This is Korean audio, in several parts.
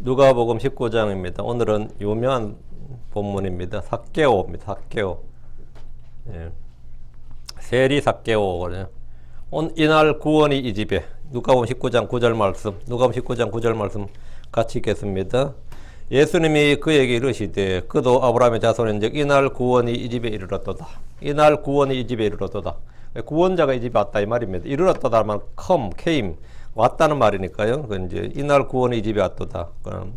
누가복음 19장입니다. 오늘은 유명한 본문입니다. 삭개오입니다. 삭개오. 예. 세리 삭개오거든요. 이날 구원이 이 집에. 누가복음 19장 9절 말씀. 누가복음 19장 9절 말씀 같이 읽겠습니다. 예수님이 그에게 이르시되 그도 아브라함의 자손인즉 이날 구원이 이 집에 이르렀도다. 이날 구원이 이 집에 이르렀도다. 구원자가 이 집에 왔다 이 말입니다. 이르렀도다 하면 came 왔다는 말이니까요. 그 이제 이날 구원이 이 집에 왔도다. 그럼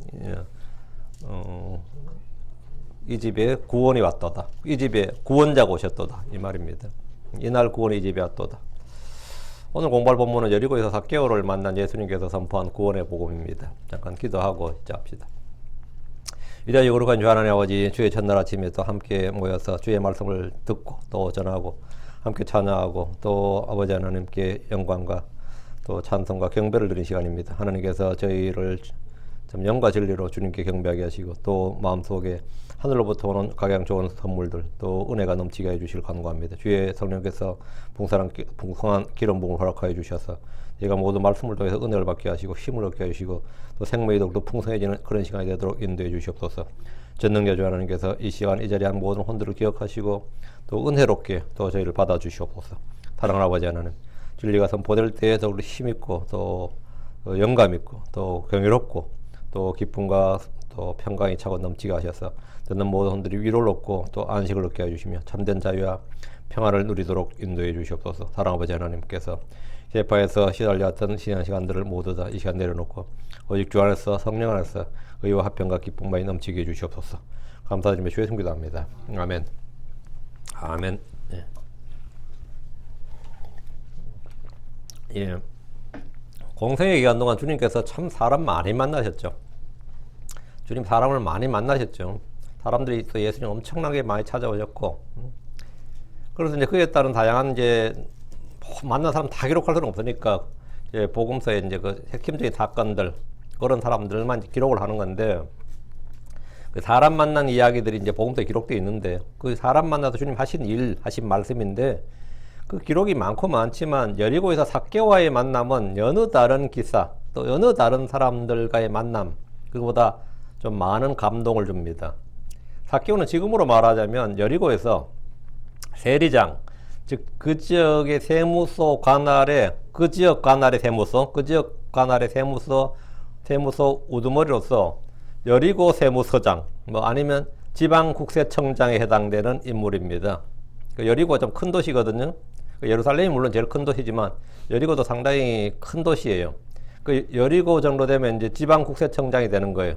이 집에 구원이 왔도다. 이 집에 구원자가 오셨도다 이 말입니다. 이날 구원이 이 집에 왔도다. 오늘 공부할 본문은 여리고에서 삭개오를 만난 예수님께서 선포한 구원의 복음입니다. 잠깐 기도하고 시작합시다. 위대하고 거룩한 주 하나님 아버지, 주의 첫날 아침에 또 함께 모여서 주의 말씀을 듣고 또 전하고 함께 찬양하고 또 아버지 하나님께 영광과 또 찬송과 경배를 드리는 시간입니다. 하나님께서 저희를 참 영과 진리로 주님께 경배하게 하시고 또 마음속에 하늘로부터 오는 각양 좋은 선물들 또 은혜가 넘치게 해주실 간구합니다. 주의 성령께서 풍성한 기름 부음을 허락하여 주셔서 저희가 모두 말씀을 통해서 은혜를 받게 하시고 힘을 얻게 해주시고 또 생명이 더욱더 풍성해지는 그런 시간이 되도록 인도해 주시옵소서. 전능자 주 하나님께서 이 시간 이 자리에 한 모든 혼들을 기억하시고 또 은혜롭게 또 저희를 받아 주시옵소서. 사랑하는 아버지 하나님, 진리가 선포될 때에 더욱더 힘있고 또 영감있고 또 경이롭고 또 기쁨과 또 평강이 차고 넘치게 하셔서 듣는 모든 분들이 위로를 얻고 또 안식을 얻게 해주시며 참된 자유와 평화를 누리도록 인도해 주시옵소서. 사랑 아버지 하나님께서 세파에서 시달려왔던 지난 시간들을 모두 다 이 시간 내려놓고 오직 주 안에서 성령 안에서 의와 화평과 기쁨만이 넘치게 해주시옵소서. 감사드리며 주의 성기도 합니다. 아멘. 아멘. 예. 예. 공생의 기간 동안 주님께서 참 사람 많이 만나셨죠. 주님 사람을 많이 만나셨죠. 사람들이 또 예수님 엄청나게 많이 찾아오셨고, 그래서 이제 그에 따른 다양한 이제 만난 사람 다 기록할 수는 없으니까 이제 복음서에 이제 그 핵심적인 사건들 그런 사람들만 이제 기록을 하는 건데, 그 사람 만난 이야기들이 이제 복음서에 기록되어 있는데 그 사람 만나서 주님 하신 일, 하신 말씀인데 그 기록이 많고 많지만 여리고에서 삭개오와의 만남은 여느 다른 기사 또 여느 다른 사람들과의 만남 그거보다 좀 많은 감동을 줍니다. 삭개오는 지금으로 말하자면 여리고에서 세리장 즉 그 지역의 세무서 관할의 그 지역 관할의 세무서 우두머리로서 여리고 세무서장 뭐 아니면 지방국세청장에 해당되는 인물입니다. 여리고가 좀 큰 도시거든요. 예루살렘이 물론 제일 큰 도시지만 여리고도 상당히 큰 도시예요. 그 여리고 정도 되면 이제 지방국세청장이 되는 거예요.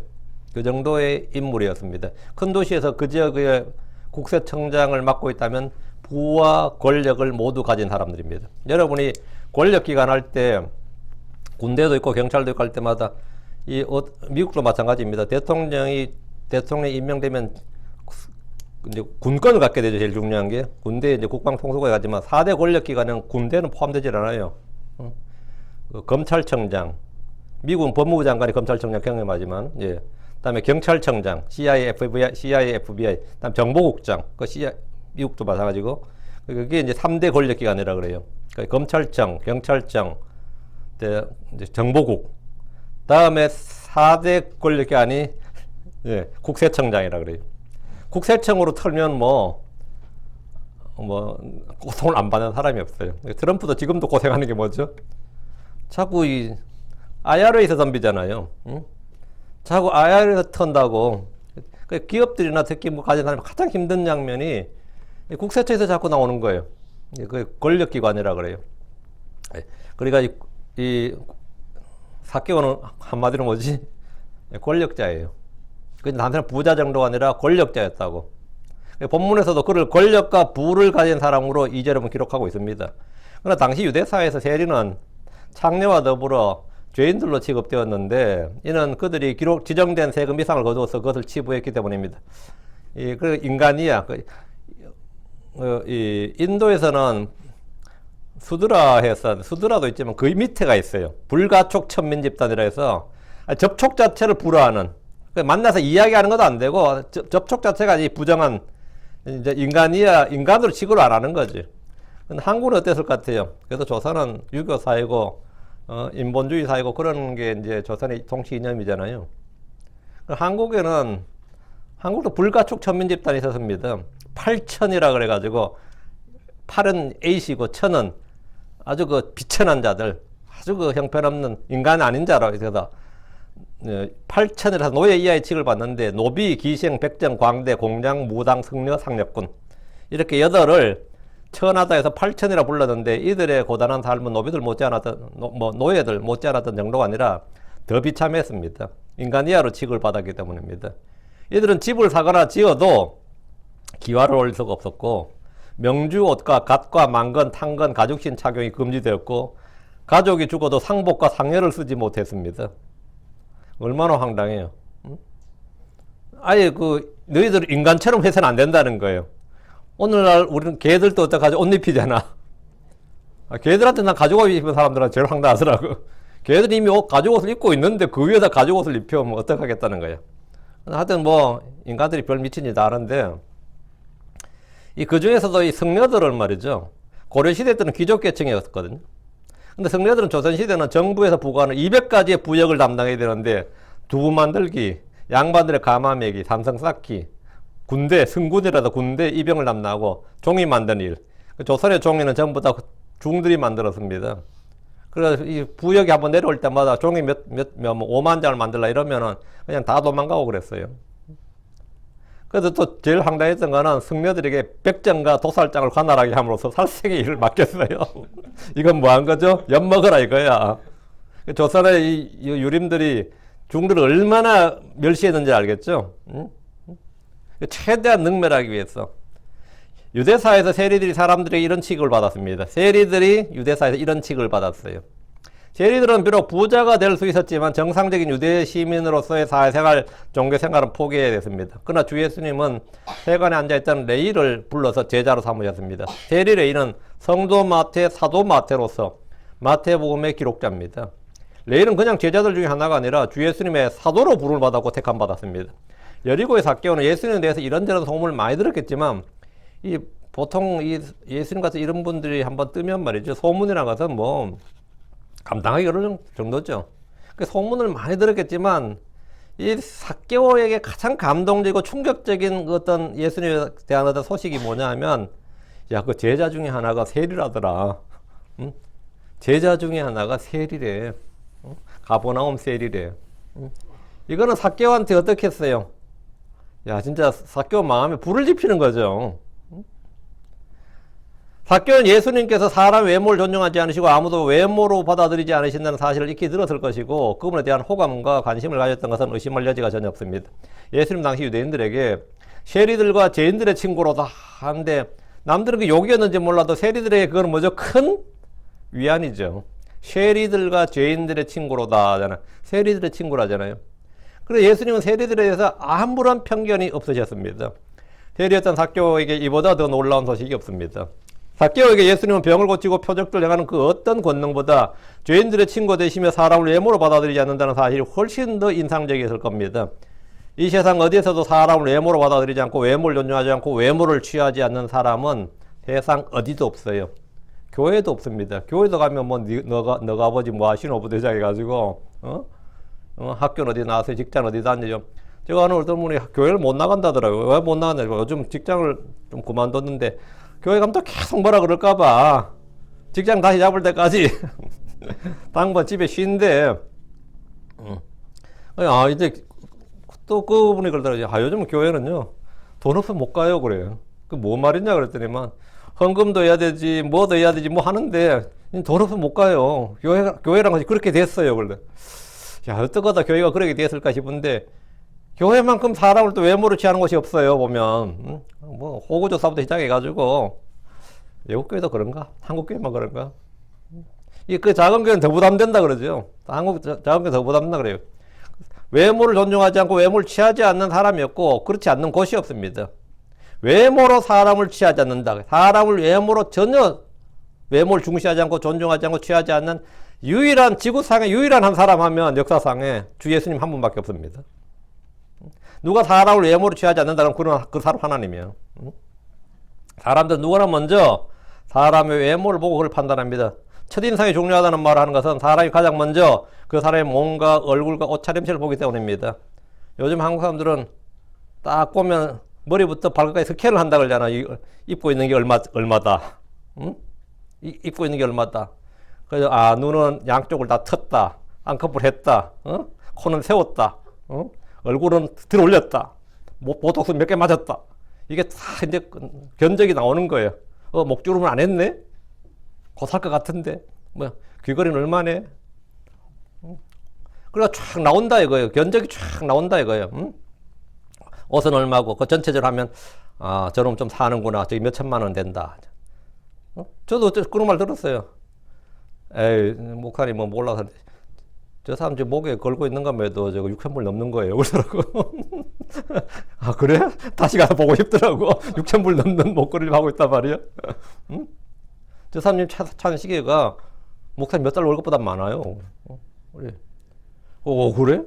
그 정도의 인물이었습니다. 큰 도시에서 그 지역의 국세청장을 맡고 있다면 부와 권력을 모두 가진 사람들입니다. 여러분이 권력기관 할 때 군대도 있고 경찰도 있고 할 때마다 미국도 마찬가지입니다. 대통령이 임명되면 이제 군권을 갖게 되죠. 제일 중요한 게 군대에 이제 국방통수부에 가지만 4대 권력기관은 군대는 포함되지 않아요. 검찰청장, 미국 법무부 장관이 검찰청장 경험하지만 예. 그다음에 경찰청장, CIA, FBI, 그다음 정보국장, 미국도 마찬가지고 그게 이제 3대 권력기관이라 그래요. 그러니까 검찰청, 경찰청, 이제 정보국, 다음에 4대 권력기관이 예, 국세청장이라 그래요. 국세청으로 털면 고통을 안 받는 사람이 없어요. 트럼프도 지금도 고생하는 게 뭐죠? 자꾸 이 IR에서 덤비잖아요. 응? 자꾸 IR에서 턴다고. 기업들이나 특히 가진 사람이 가장 힘든 장면이 국세청에서 자꾸 나오는 거예요. 그 권력기관이라 그래요. 그러니까 이 삭개오는 한마디로 뭐지? 권력자예요. 단순한 부자 정도가 아니라 권력자였다고. 본문에서도 그를 권력과 부를 가진 사람으로 이제름은 기록하고 있습니다. 그러나 당시 유대사회에서 세리는 창녀와 더불어 죄인들로 취급되었는데 이는 그들이 지정된 세금 이상을 거두어서 그것을 치부했기 때문입니다. 그 인간이야. 인도에서는 수드라도 있지만 그 밑에가 있어요. 불가촉 천민집단이라 해서 접촉 자체를 불허하는, 만나서 이야기하는 것도 안 되고 접촉 자체가 부정한 이제 인간으로 취급을 안 하는 거지. 근데 한국은 어땠을 것 같아요? 그래서 조선은 유교 사회고 인본주의 사회고 그런 게 이제 조선의 정치 이념이잖아요. 한국도 불가촉 천민 집단이 있었습니다. 8천이라 그래가지고 8은 A시고 천은 아주 그 비천한 자들, 아주 그 형편없는 인간 아닌 자로 해서 8천이라서 노예 이하의 칙을 받는데 노비, 기생, 백정, 광대, 공장, 무당, 승려, 상력군 이렇게 8을 천하다 해서 8천이라 불렀는데 이들의 고단한 삶은 노비들 못지않았던 노예들 못지않았던 정도가 아니라 더 비참했습니다. 인간 이하로 칙을 받았기 때문입니다. 이들은 집을 사거나 지어도 기와를 올릴 수가 없었고 명주 옷과 갓과 망건, 탕건, 가죽신 착용이 금지되었고 가족이 죽어도 상복과 상여를 쓰지 못했습니다. 얼마나 황당해요. 아예 너희들 인간처럼 해서는 안 된다는 거예요. 오늘날 우리는 개들도 어떡하지? 옷 입히잖아. 개들한테 난 가죽옷 입은 사람들은 제일 황당하더라고. 개들이 이미 가죽옷을 입고 있는데 그 위에다 가죽옷을 입히면 어떡하겠다는 거야. 하여튼 인간들이 별 미친 짓 다 하는데 그 중에서도 이 성녀들을 말이죠. 고려시대 때는 귀족계층이었거든요. 근데 성녀들은 조선시대는 정부에서 부과하는 200가지의 부역을 담당해야 되는데 두부 만들기, 양반들의 가마 매기, 삼성 쌓기, 군대, 승군이라도 군대 입영을 담당하고 종이 만드는 일. 조선의 종이는 전부 다 중들이 만들었습니다. 그래서 이 부역이 한번 내려올 때마다 종이 5만 장을 만들라 이러면은 그냥 다 도망가고 그랬어요. 그래서 또 제일 황당했던 거는 승려들에게 백정과 도살장을 관할하게 함으로써 살생의 일을 맡겼어요. 이건 뭐 한 거죠? 엿먹어라 이거야. 조선의 이 유림들이 중들을 얼마나 멸시했는지 알겠죠? 응? 최대한 능멸하기 위해서. 유대사에서 세리들이 사람들에게 이런 취급을 받았습니다. 세리들이 유대사에서 이런 취급을 받았어요. 세리들은 비록 부자가 될 수 있었지만 정상적인 유대 시민으로서의 사회생활, 종교생활은 포기해야 됐습니다. 그러나 주 예수님은 세관에 앉아있던 레위를 불러서 제자로 삼으셨습니다. 세리 레위는 성도 마태, 사도 마태로서 마태복음의 기록자입니다. 레위는 그냥 제자들 중에 하나가 아니라 주 예수님의 사도로 부름을 받았고 택함받았습니다. 여리고의 삭개오는 예수님에 대해서 이런저런 소문을 많이 들었겠지만 보통 예수님 같은 이런 분들이 한번 뜨면 말이죠. 소문이라는 것은 감당하기 어려운 정도죠. 그 소문을 많이 들었겠지만 이 삭개오에게 가장 감동적이고 충격적인 어떤 예수님에 대한 어떤 소식이 뭐냐 하면 그 제자 중에 하나가 세리라더라. 응? 제자 중에 하나가 세리래. 응? 가버나움 세리래. 응? 이거는 삭개오한테 어떻게 했어요? 진짜 삭개오 마음에 불을 지피는 거죠. 삭개오는 예수님께서 사람 외모를 존중하지 않으시고 아무도 외모로 받아들이지 않으신다는 사실을 익히 들었을 것이고 그분에 대한 호감과 관심을 가졌던 것은 의심할 여지가 전혀 없습니다. 예수님 당시 유대인들에게 세리들과 죄인들의 친구로다 하는데 남들은 그 욕이었는지 몰라도 세리들에게 그건 뭐죠? 큰 위안이죠. 세리들과 죄인들의 친구로다 하잖아요. 세리들의 친구라잖아요. 그래서 예수님은 세리들에 대해서 아무런 편견이 없으셨습니다. 세리였던 삭개오에게 이보다 더 놀라운 소식이 없습니다. 삭개오에게 예수님은 병을 고치고 표적들 행하는 그 어떤 권능보다 죄인들의 친구 되시며 사람을 외모로 받아들이지 않는다는 사실이 훨씬 더 인상적이었을 겁니다. 이 세상 어디에서도 사람을 외모로 받아들이지 않고 외모를 존중하지 않고 외모를 취하지 않는 사람은 세상 어디도 없어요. 교회도 없습니다. 교회도 가면 너가 아버지 하시노 부대장 해가지고 학교는 어디 나왔어요? 직장 어디 다니죠? 제가 아는 어떤 분이 교회를 못 나간다더라고요. 왜 못 나갔냐고. 요즘 직장을 좀 그만뒀는데 교회 가면 또 계속 뭐라 그럴까봐 직장 다시 잡을 때까지 당번 집에 쉰대. 이제 또 그분이 그러더라고요. 요즘 교회는요 돈 없으면 못 가요 그래요. 그 뭐 말이냐 그랬더니만 헌금도 해야 되지 뭐도 해야 되지 하는데 돈 없으면 못 가요. 교회란 것이 그렇게 됐어요. 그래. 어떡하다 교회가 그렇게 됐을까 싶은데 교회만큼 사람을 또 외모로 취하는 곳이 없어요. 보면 호구조사부터 시작해가지고 외국교회도 그런가? 한국교회만 그런가? 그 작은 교회는 더 부담된다 그러죠. 한국 작은 교회 더 부담된다 그래요. 외모를 존중하지 않고 외모를 취하지 않는 사람이 없고 그렇지 않는 곳이 없습니다. 외모로 사람을 취하지 않는다. 사람을 외모로 전혀 외모를 중시하지 않고 존중하지 않고 취하지 않는 유일한 지구상에 유일한 한 사람 하면 역사상에 주 예수님 한 분밖에 없습니다. 누가 사람을 외모로 취하지 않는다면 그 사람 하나님이에요. 사람들 누구나 먼저 사람의 외모를 보고 그걸 판단합니다. 첫인상이 중요하다는 말을 하는 것은 사람이 가장 먼저 그 사람의 몸과 얼굴과 옷차림새를 보기 때문입니다. 요즘 한국 사람들은 딱 보면 머리부터 발끝까지 스캔을 한다 그러잖아. 입고 있는 게 얼마다. 응? 입고 있는 게 얼마다. 그래서 눈은 양쪽을 다 텄다. 쌍꺼풀 했다. 코는 세웠다. 얼굴은 들어 올렸다. 보톡스 몇 개 맞았다. 이게 다 이제 견적이 나오는 거예요. 목주름은 안 했네? 곧 할 것 같은데. 귀걸이는 얼마네? 그래가 쫙 나온다 이거예요. 견적이 쫙 나온다 이거예요. 옷은 얼마고, 그 전체적으로 하면, 저놈 좀 사는구나. 저기 몇 천만 원 된다. 저도 그런 말 들었어요. 에이, 목사님 뭐 몰라서. 저 사람 지금 목에 걸고 있는 것만해도 저거 6,000불 넘는 거예요. 그러더라고. 그래? 다시 가서 보고 싶더라고. 6,000불 넘는 목걸이를 하고 있단 말이야. 응? 저 사람님 차는 시계가 목사님 몇 달 월급보다 많아요. 그래. 그래?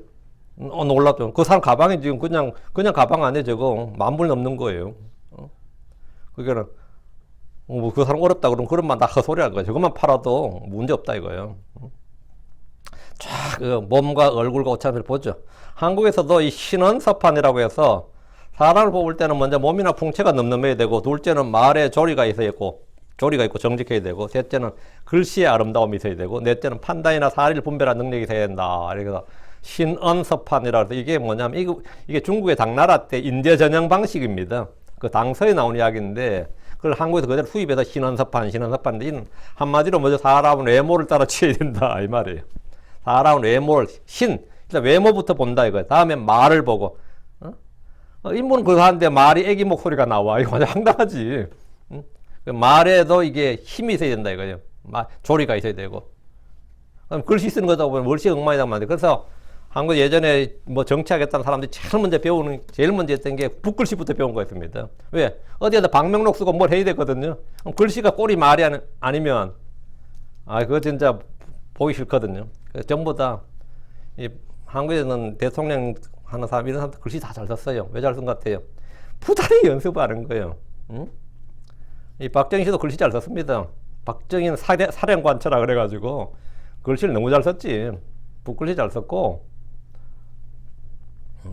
놀랍죠. 그 사람 가방이 지금 그냥 가방 안에 저거 10,000불 넘는 거예요. 그게는, 그 사람 어렵다 그러면 그런만 다 헛소리 할 거예요. 저것만 팔아도 문제 없다 이거예요. 쫙, 몸과 얼굴과 옷차림을 보죠. 한국에서도 이 신원서판이라고 해서 사람을 뽑을 때는 먼저 몸이나 풍채가 늠름해야 되고, 둘째는 말에 조리가 있고 정직해야 되고, 셋째는 글씨의 아름다움이 있어야 되고, 넷째는 판단이나 사리를 분별하는 능력이 있어야 된다. 그래서 신언서판이라 해서 이게 뭐냐면 이게 중국의 당나라 때 인재 전형 방식입니다. 그 당서에 나온 이야기인데 그걸 한국에서 그대로 수입해서 신언서판인데 한마디로 먼저 사람은 외모를 따라 취해야 된다 이 말이에요. 사람은 외모를 일단 외모부터 본다 이거예요. 다음에 말을 보고 인물은 그거 하는데 말이 애기 목소리가 나와. 이거 완전 황당하지. 그 말에도 이게 힘이 있어야 된다 이거예요. 조리가 있어야 되고. 그럼 글씨 쓰는 거다 보면 월시 엉망이다. 그래서 한국 예전에 뭐 정치하겠다는 사람들이 제일 먼저 했던 게 붓글씨부터 배운 거였습니다. 왜? 어디에다 방명록 쓰고 뭘 해야 되거든요. 그럼 글씨가 꼴이 말이 아니면, 그거 진짜 보기 싫거든요. 전부 다, 한국에는 대통령 하는 사람, 이런 사람들 글씨 다 잘 썼어요. 왜 잘 쓴 것 같아요? 부단히 연습하는 거예요. 응? 이 박정희 씨도 글씨 잘 썼습니다. 박정희는 사령관처라 그래가지고, 글씨를 너무 잘 썼지. 붓글씨 잘 썼고,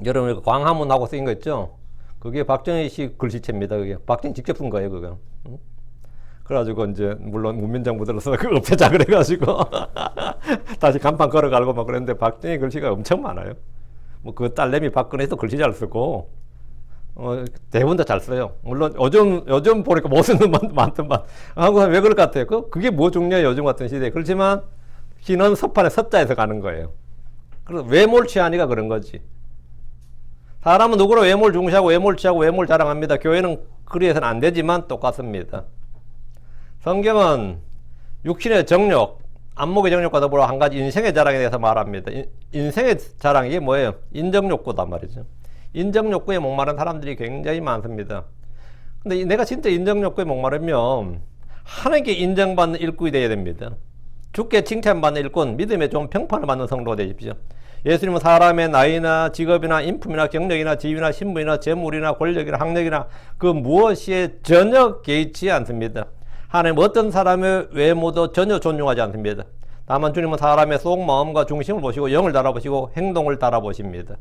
여러분, 광화문하고 쓰인 거 있죠? 그게 박정희 씨 글씨체입니다. 그게 박정희 직접 쓴 거예요, 그거. 응? 그래가지고, 이제, 물론, 문민정부들로서 그 없애자 그래가지고, 다시 간판 걸어가고 막 그랬는데, 박정희 글씨가 엄청 많아요. 그 딸내미 박근혜도 글씨 잘 쓰고, 대부분 다 잘 써요. 물론, 요즘 보니까 못 쓰는 분 많더만. 한국 사람 왜 그럴 것 같아요? 그게 뭐 중요해요, 요즘 같은 시대에. 그렇지만, 신은 서판에 섭자에서 가는 거예요. 그래서 외모를 취하니까 그런 거지. 사람은 누구로 외모를 중시하고 외모를 취하고 외모를 자랑합니다. 교회는 그리해서는 안 되지만 똑같습니다. 성경은 육신의 정욕, 안목의 정욕과 더불어 한 가지 인생의 자랑에 대해서 말합니다. 인생의 자랑 이게 뭐예요? 인정욕구단 말이죠. 인정욕구에 목마른 사람들이 굉장히 많습니다. 근데 내가 진짜 인정욕구에 목마르면 하나님께 인정받는 일꾼이 되어야 됩니다. 주께 칭찬받는 일꾼, 믿음에 좋은 평판을 받는 성도가 되십시오. 예수님은 사람의 나이나 직업이나 인품이나 경력이나 지위나 신분이나 재물이나 권력이나 학력이나 그 무엇에 전혀 개의치 않습니다. 하나님 어떤 사람의 외모도 전혀 존중하지 않습니다. 다만 주님은 사람의 속마음과 중심을 보시고 영을 달아보시고 행동을 달아보십니다.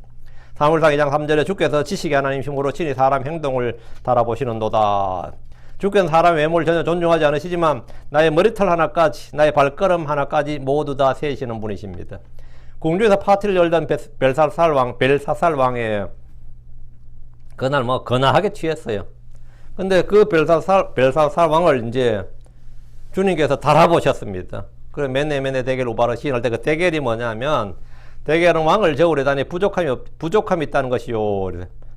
사무엘상 2장 3절에 주께서 지식의 하나님이심으로 친히 사람 행동을 달아보시는도다. 주께는 사람 외모를 전혀 존중하지 않으시지만 나의 머리털 하나까지, 나의 발걸음 하나까지 모두 다 세시는 분이십니다. 궁중에서 파티를 열던 벨사살 왕의 그날 뭐 거나하게 취했어요. 근데 그 벨사살 왕을 이제 주님께서 달아보셨습니다. 그래 맨네 대겔 우바르 시인할 때 그 대겔이 뭐냐면 대겔은 왕을 저우려다니 부족함이 있다는 것이요.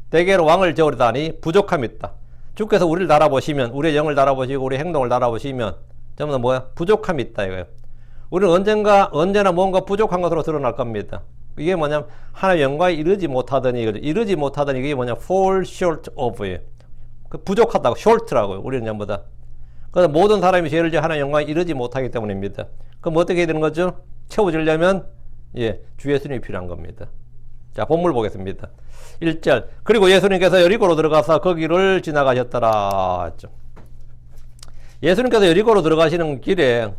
대겔은 왕을 저우려다니 부족함이 있다. 주께서 우리를 달아보시면, 우리의 영을 달아보시고 우리 행동을 달아보시면 전부 다 뭐야? 부족함이 있다 이거예요. 우리는 언제나 뭔가 부족한 것으로 드러날 겁니다. 이게 뭐냐면 하나님의 영광에 이르지 못하더니 이게 뭐냐? fall short of예요. 그 부족하다고, short라고요. 우리는 전부 다. 그래서 모든 사람이 죄를 지어 하나님의 영광에 이르지 못하기 때문입니다. 그럼 어떻게 해야 되는 거죠? 채워지려면 주 예수님이 필요한 겁니다. 자, 본문 보겠습니다. 1절. 그리고 예수님께서 여리고로 들어가서 거기를 지나가셨더라. 예수님께서 여리고로 들어가시는 길에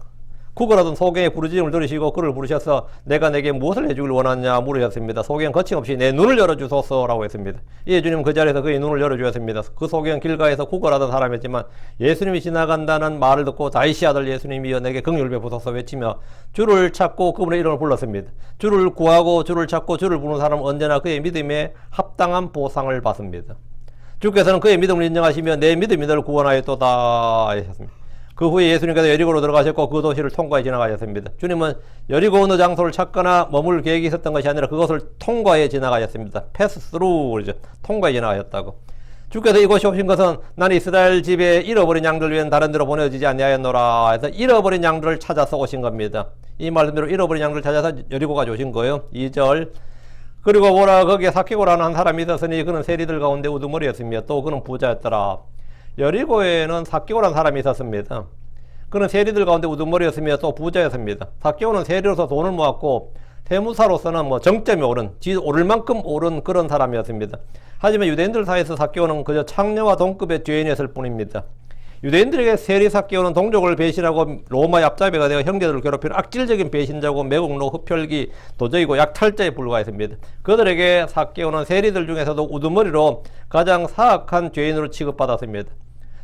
구걸하던 소경의 부르짖음을 들으시고 그를 부르셔서 내가 내게 무엇을 해주길 원하냐 물으셨습니다. 소경은 거침없이 내 눈을 열어주소서라고 했습니다. 예수님은 그 자리에서 그의 눈을 열어주셨습니다. 그 소경은 길가에서 구걸하던 사람이었지만 예수님이 지나간다는 말을 듣고 다윗의 아들 예수님이여 내게 긍휼 베푸소서 외치며 주를 찾고 그분의 이름을 불렀습니다. 주를 구하고 주를 찾고 주를 부르는 사람은 언제나 그의 믿음에 합당한 보상을 받습니다. 주께서는 그의 믿음을 인정하시며 내 믿음이 너를 구원하였도다 하셨습니다. 그 후에 예수님께서 여리고로 들어가셨고 그 도시를 통과해 지나가셨습니다. 주님은 여리고 어느 장소를 찾거나 머물 계획이 있었던 것이 아니라 그것을 통과해 지나가셨습니다. 패스 스루 그러죠. 통과해 지나가셨다고. 주께서 이곳에 오신 것은 나는 이스라엘 집에 잃어버린 양들 위엔 다른 데로 보내지지 아니하였노라 해서 잃어버린 양들을 찾아서 오신 겁니다. 이 말씀대로 잃어버린 양들을 찾아서 여리고까지 오신 거예요. 2절 그리고 보라 거기에 삭개고라는 한 사람이 있었으니 그는 세리들 가운데 우두머리였으며 또 그는 부자였더라. 여리고에는 삭개오라는 사람이 있었습니다. 그는 세리들 가운데 우두머리였으며 또 부자였습니다. 삭개오는 세리로서 돈을 모았고 세무사로서는 뭐 정점이 오른, 오를 만큼 오른 그런 사람이었습니다. 하지만 유대인들 사이에서 삭개오는 그저 창녀와 동급의 죄인이었을 뿐입니다. 유대인들에게 세리 삭개오는 동족을 배신하고 로마의 앞잡이가 되어 형제들을 괴롭히는 악질적인 배신자고 매국노, 흡혈귀, 도적이고 약탈자에 불과했습니다. 그들에게 삭개오는 세리들 중에서도 우두머리로 가장 사악한 죄인으로 취급받았습니다.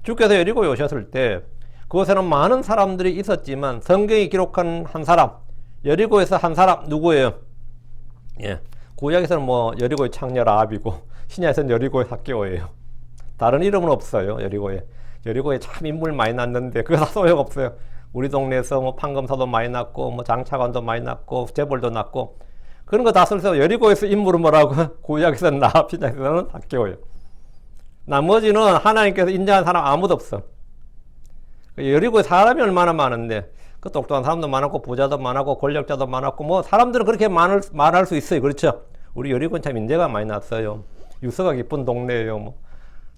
주께서 여리고에 오셨을 때 그곳에는 많은 사람들이 있었지만 성경이 기록한 한 사람, 여리고에서 한 사람 누구예요? 예, 구약에서는 뭐 여리고의 창녀 라합이고 신약에서는 여리고의 삭개오예요. 다른 이름은 없어요. 여리고에 참 인물 많이 났는데 그거 다 소용없어요. 우리 동네에서 뭐 판검사도 많이 났고 뭐 장차관도 많이 났고 재벌도 났고 그런 거 다 쓸서 여리고에서 인물은 뭐라고? 구약에서는 라합, 신약에서는 삭개오예요. 나머지는 하나님께서 인정한 사람 아무도 없어. 여리고에 사람이 얼마나 많은데 그 똑똑한 사람도 많았고 부자도 많았고 권력자도 많았고 뭐 사람들은 그렇게 말할 수 있어요. 그렇죠? 우리 여리고는 참 인재가 많이 났어요. 유서가 깊은 동네예요. 뭐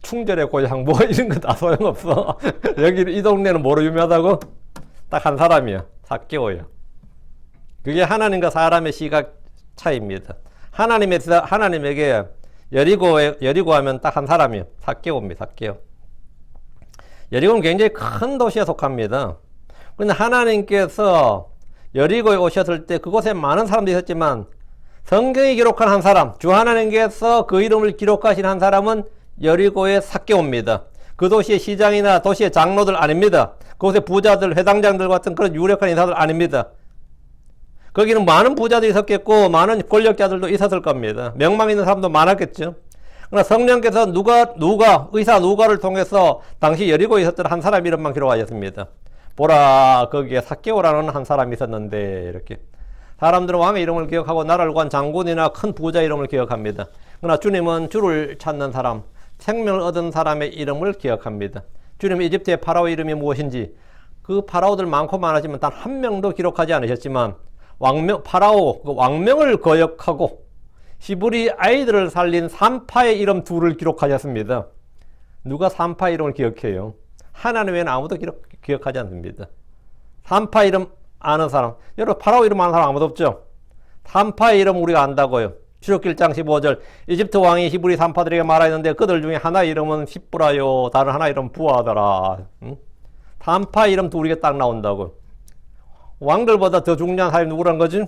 충절의 고향 뭐 이런 거 다 소용없어. 여기 이 동네는 뭐로 유명하다고? 딱 한 사람이야. 삭개오예요. 그게 하나님과 사람의 시각 차이입니다. 하나님에게 여리고 하면 딱 한 사람이에요. 삭개오입니다. 삭개오. 여리고는 굉장히 큰 도시에 속합니다. 그런데 하나님께서 여리고에 오셨을 때 그곳에 많은 사람들이 있었지만 성경이 기록한 한 사람, 주 하나님께서 그 이름을 기록하신 한 사람은 여리고의 삭개오입니다. 그 도시의 시장이나 도시의 장로들 아닙니다. 그곳의 부자들, 회당장들 같은 그런 유력한 인사들 아닙니다. 거기는 많은 부자들이 있었겠고 많은 권력자들도 있었을 겁니다. 명망 있는 사람도 많았겠죠. 그러나 성령께서 의사 누가를 통해서 당시 여리고에 있었던 한 사람 이름만 기록하셨습니다. 보라 거기에 삭개오라는 한 사람이 있었는데 이렇게. 사람들은 왕의 이름을 기억하고 나라를 구한 장군이나 큰 부자 이름을 기억합니다. 그러나 주님은 주를 찾는 사람, 생명을 얻은 사람의 이름을 기억합니다. 주님은 이집트의 파라오 이름이 무엇인지 그 파라오들 많고 많았지만 단 한 명도 기록하지 않으셨지만 파라오 그 왕명을 거역하고 히브리 아이들을 살린 산파의 이름 둘을 기록하셨습니다. 누가 산파 이름을 기억해요? 하나님 외에는 아무도 기억하지 않습니다. 산파 이름 아는 사람, 여러분 파라오 이름 아는 사람 아무도 없죠? 산파의 이름 우리가 안다고요. 출애굽기 1장 15절 이집트 왕이 히브리 산파들에게 말하였는데 그들 중에 하나 이름은 십브라요 다른 하나 이름은 부하더라. 산파 이름 둘이 딱 나온다고. 왕들보다 더 중요한 사람이 누구란 거지?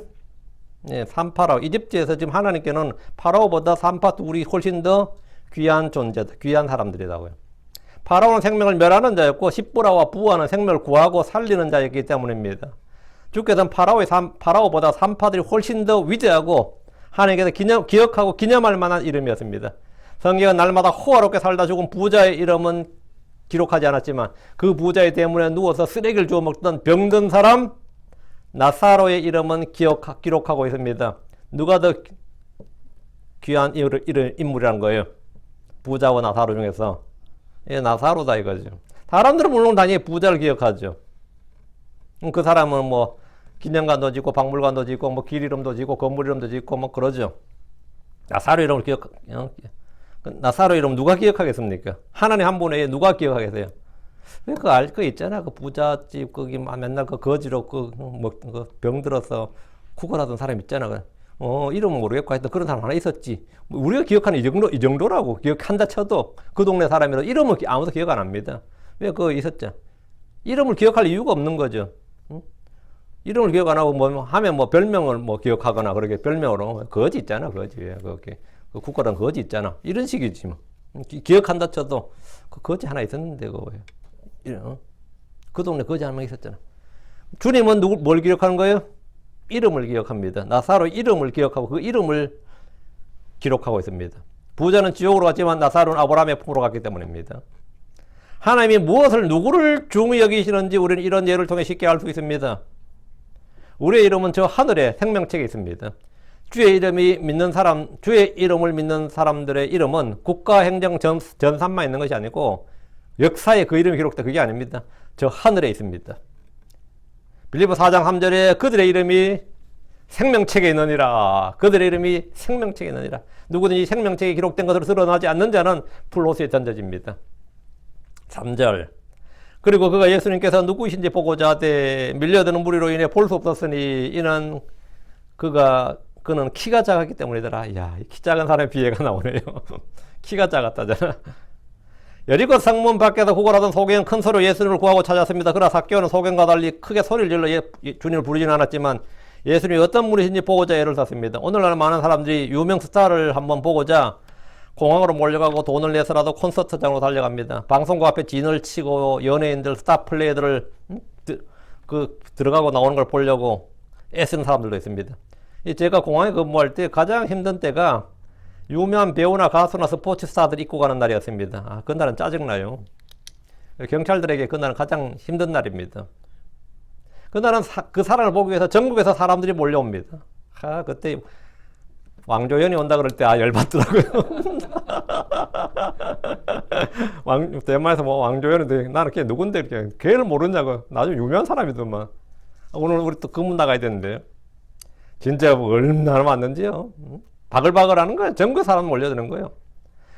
예, 산파라오. 이집트에서 지금 하나님께는 파라오보다 산파 둘이 훨씬 더 귀한 존재다. 귀한 사람들이라고요. 파라오는 생명을 멸하는 자였고 십브라와 부하는 생명을 구하고 살리는 자였기 때문입니다. 주께서는 파라오보다 산파들이 훨씬 더 위대하고 하나님께서 기억하고 기념할 만한 이름이었습니다. 성경은 날마다 호화롭게 살다 죽은 부자의 이름은 기록하지 않았지만 그 부자의 대문에 누워서 쓰레기를 주워 먹던 병든 사람 나사로의 이름은 기록하고 있습니다. 누가 더 귀한 인물이라는 거예요? 부자와 나사로 중에서. 예, 나사로다 이거죠. 사람들은 물론 당연히 부자를 기억하죠. 그 사람은 뭐 기념관도 짓고 박물관도 짓고 뭐 길 이름도 짓고 건물 이름도 짓고 뭐 그러죠. 나사로 이름을 나사로 이름 누가 기억하겠습니까? 하나님 한 분에 누가 기억하겠어요? 그 있잖아. 그 부잣집 거기 맨날 그 거지로 그 병들어서 구걸하던 사람 있잖아. 이름은 모르겠고 하여튼 그런 사람 하나 있었지. 우리가 기억하는 이 정도라고 기억한다 쳐도 그 동네 사람이라 이름은 아무도 기억 안 합니다. 왜 그거 있었죠? 이름을 기억할 이유가 없는 거죠. 이름을 기억 안 하고 뭐 하면 뭐 별명을 뭐 기억하거나 그렇게 별명으로 거지 있잖아. 거지. 그렇게 그 국가랑 거지 있잖아. 이런 식이지 뭐. 기억한다 쳐도 그 거지 하나 있었는데 그 동네 거지 한 명 있었잖아. 주님은 뭘 기억하는 거예요? 이름을 기억합니다. 나사로 이름을 기억하고 그 이름을 기록하고 있습니다. 부자는 지옥으로 갔지만 나사로는 아브라함의 품으로 갔기 때문입니다. 하나님이 무엇을 누구를 중히 여기시는지 우리는 이런 예를 통해 쉽게 알 수 있습니다. 우리의 이름은 저 하늘의 생명책에 있습니다. 주의 이름을 믿는 사람들의 이름은 국가 행정 전산만 있는 것이 아니고 역사에 그 이름이 기록된 그게 아닙니다. 저 하늘에 있습니다. 빌립보 4장 3절에 그들의 이름이 생명책에 있느니라. 그들의 이름이 생명책에 있느니라. 누구든지 생명책에 기록된 것으로 드러나지 않는 자는 불로수에 던져집니다. 3절. 그리고 그가 예수님께서 누구이신지 보고자 하되 밀려드는 무리로 인해 볼 수 없었으니 이는 그는 키가 작았기 때문이더라. 이야, 키 작은 사람의 비애가 나오네요. 키가 작았다잖아. 여리고 성문 밖에서 구걸하던 소경은 큰 소리로 예수님을 구하고 찾았습니다. 그러나 삭개오는 소경과 달리 크게 소리를 질러 주님을 부르지는 않았지만 예수님이 어떤 분이신지 보고자 애를 썼습니다. 오늘날 많은 사람들이 유명 스타를 한번 보고자 공항으로 몰려가고 돈을 내서라도 콘서트장으로 달려갑니다. 방송국 앞에 진을 치고 연예인들, 스타 플레이들을 들어가고 나오는 걸 보려고 애쓰는 사람들도 있습니다. 제가 공항에 근무할 때 가장 힘든 때가 유명한 배우나 가수나 스포츠 스타들이 입고 가는 날이었습니다. 그날은 짜증나요. 경찰들에게 그날은 가장 힘든 날입니다. 그날은 그 사람을 보기 위해서 전국에서 사람들이 몰려옵니다. 그때 왕조연이 온다 그럴 때 열받더라고요. 대만에서 뭐 왕조연인데 나는 걔 누군데 이렇게 걔를 모르냐고. 나중에 유명한 사람이더만. 오늘 우리 또 근무 나가야 되는데요. 진짜 얼마나 왔는지요. 바글바글 하는 거예요. 전국에 사람 몰려드는 거예요.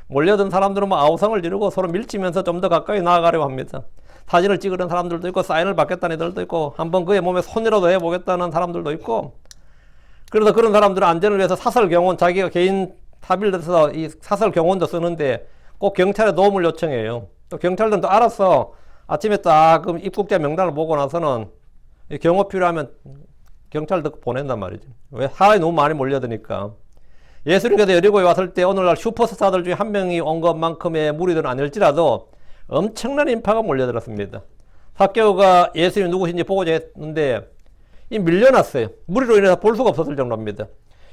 몰려든 사람들은 뭐 아우성을 지르고 서로 밀치면서 좀 더 가까이 나아가려고 합니다. 사진을 찍으려는 사람들도 있고 사인을 받겠다는 애들도 있고 한번 그의 몸에 손이라도 해보겠다는 사람들도 있고 그래서 그런 사람들은 안전을 위해서 사설경호원 자기가 개인 타빌에서 이 사설경호원도 쓰는데 꼭 경찰에 도움을 요청해요. 또 경찰들은 또 알아서 아침에 딱 입국자 명단을 보고 나서는 경호 필요하면 경찰도 보낸단 말이죠. 왜? 사람이 너무 많이 몰려드니까. 예수님께서 여리고에 왔을 때 오늘날 슈퍼스타들 중에 한 명이 온 것만큼의 무리들은 아닐지라도 엄청난 인파가 몰려들었습니다. 삭개오가 예수님 누구신지 보고자 했는데 밀려났어요. 무리로 인해서 볼 수가 없었을 정도입니다.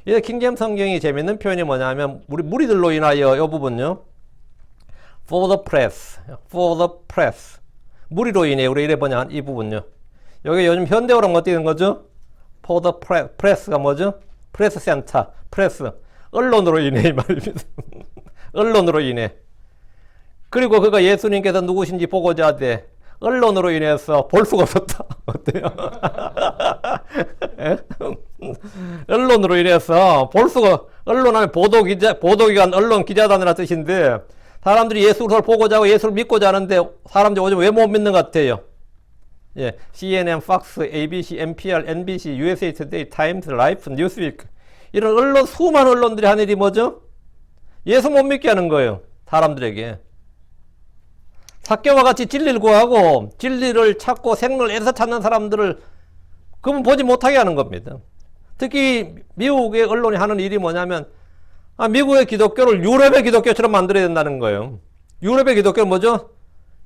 이 킹제임스 성경이 재밌는 표현이 뭐냐면 무리들로 인하여 이 부분요. For the press. 무리로 인해 우리 이래 번역한 이 부분요. 여기 요즘 현대어로 어떻게 된 거죠? For the press가 뭐죠? 프레스 센터, 프레스. 언론으로 인해 이 말입니다. 언론으로 인해. 그리고 그가 예수님께서 누구신지 보고자 하되 언론으로 인해서 볼 수가 없었다. 어때요? 언론으로 인해서 언론하면 보도기관, 언론 기자단이라는 뜻인데 사람들이 예수를 보고자 하고 예수를 믿고자 하는데 사람들이 요즘 왜 못 믿는 것 같아요? 예, CNN, Fox, ABC, NPR, NBC, USA Today, Times, Life, Newsweek 이런 수많은 언론들이 하는 일이 뭐죠? 예수 못 믿게 하는 거예요. 사람들에게. 삭개오와 같이 진리를 구하고 진리를 찾고 생을 애써 찾는 사람들을 그분 보지 못하게 하는 겁니다. 특히 미국의 언론이 하는 일이 뭐냐면 미국의 기독교를 유럽의 기독교처럼 만들어야 된다는 거예요. 유럽의 기독교는 뭐죠?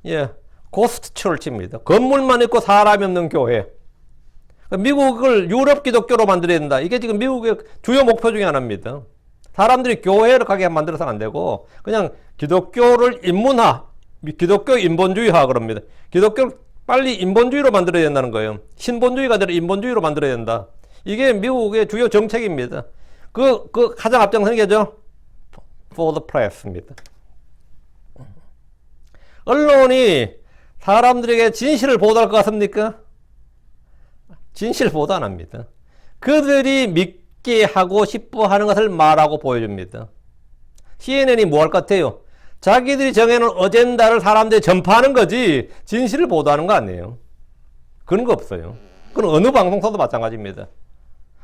예, 고스트 철치입니다. 건물만 있고 사람이 없는 교회. 미국을 유럽 기독교로 만들어야 된다. 이게 지금 미국의 주요 목표 중에 하나입니다. 사람들이 교회를 가게 만들어서는 안 되고 그냥 기독교를 기독교 인본주의화 그럽니다. 기독교를 빨리 인본주의로 만들어야 된다는 거예요. 신본주의가 아니라 인본주의로 만들어야 된다. 이게 미국의 주요 정책입니다. 그 가장 앞장서는 게죠. For the press입니다. 언론이 사람들에게 진실을 보도할 것 같습니까? 진실을 보도 안 합니다. 그들이 믿게 하고 싶어 하는 것을 말하고 보여줍니다. CNN이 뭐 할 것 같아요? 자기들이 정해놓은 어젠다를 사람들이 전파하는 거지 진실을 보도하는 거 아니에요. 그런 거 없어요. 그건 어느 방송사도 마찬가지입니다.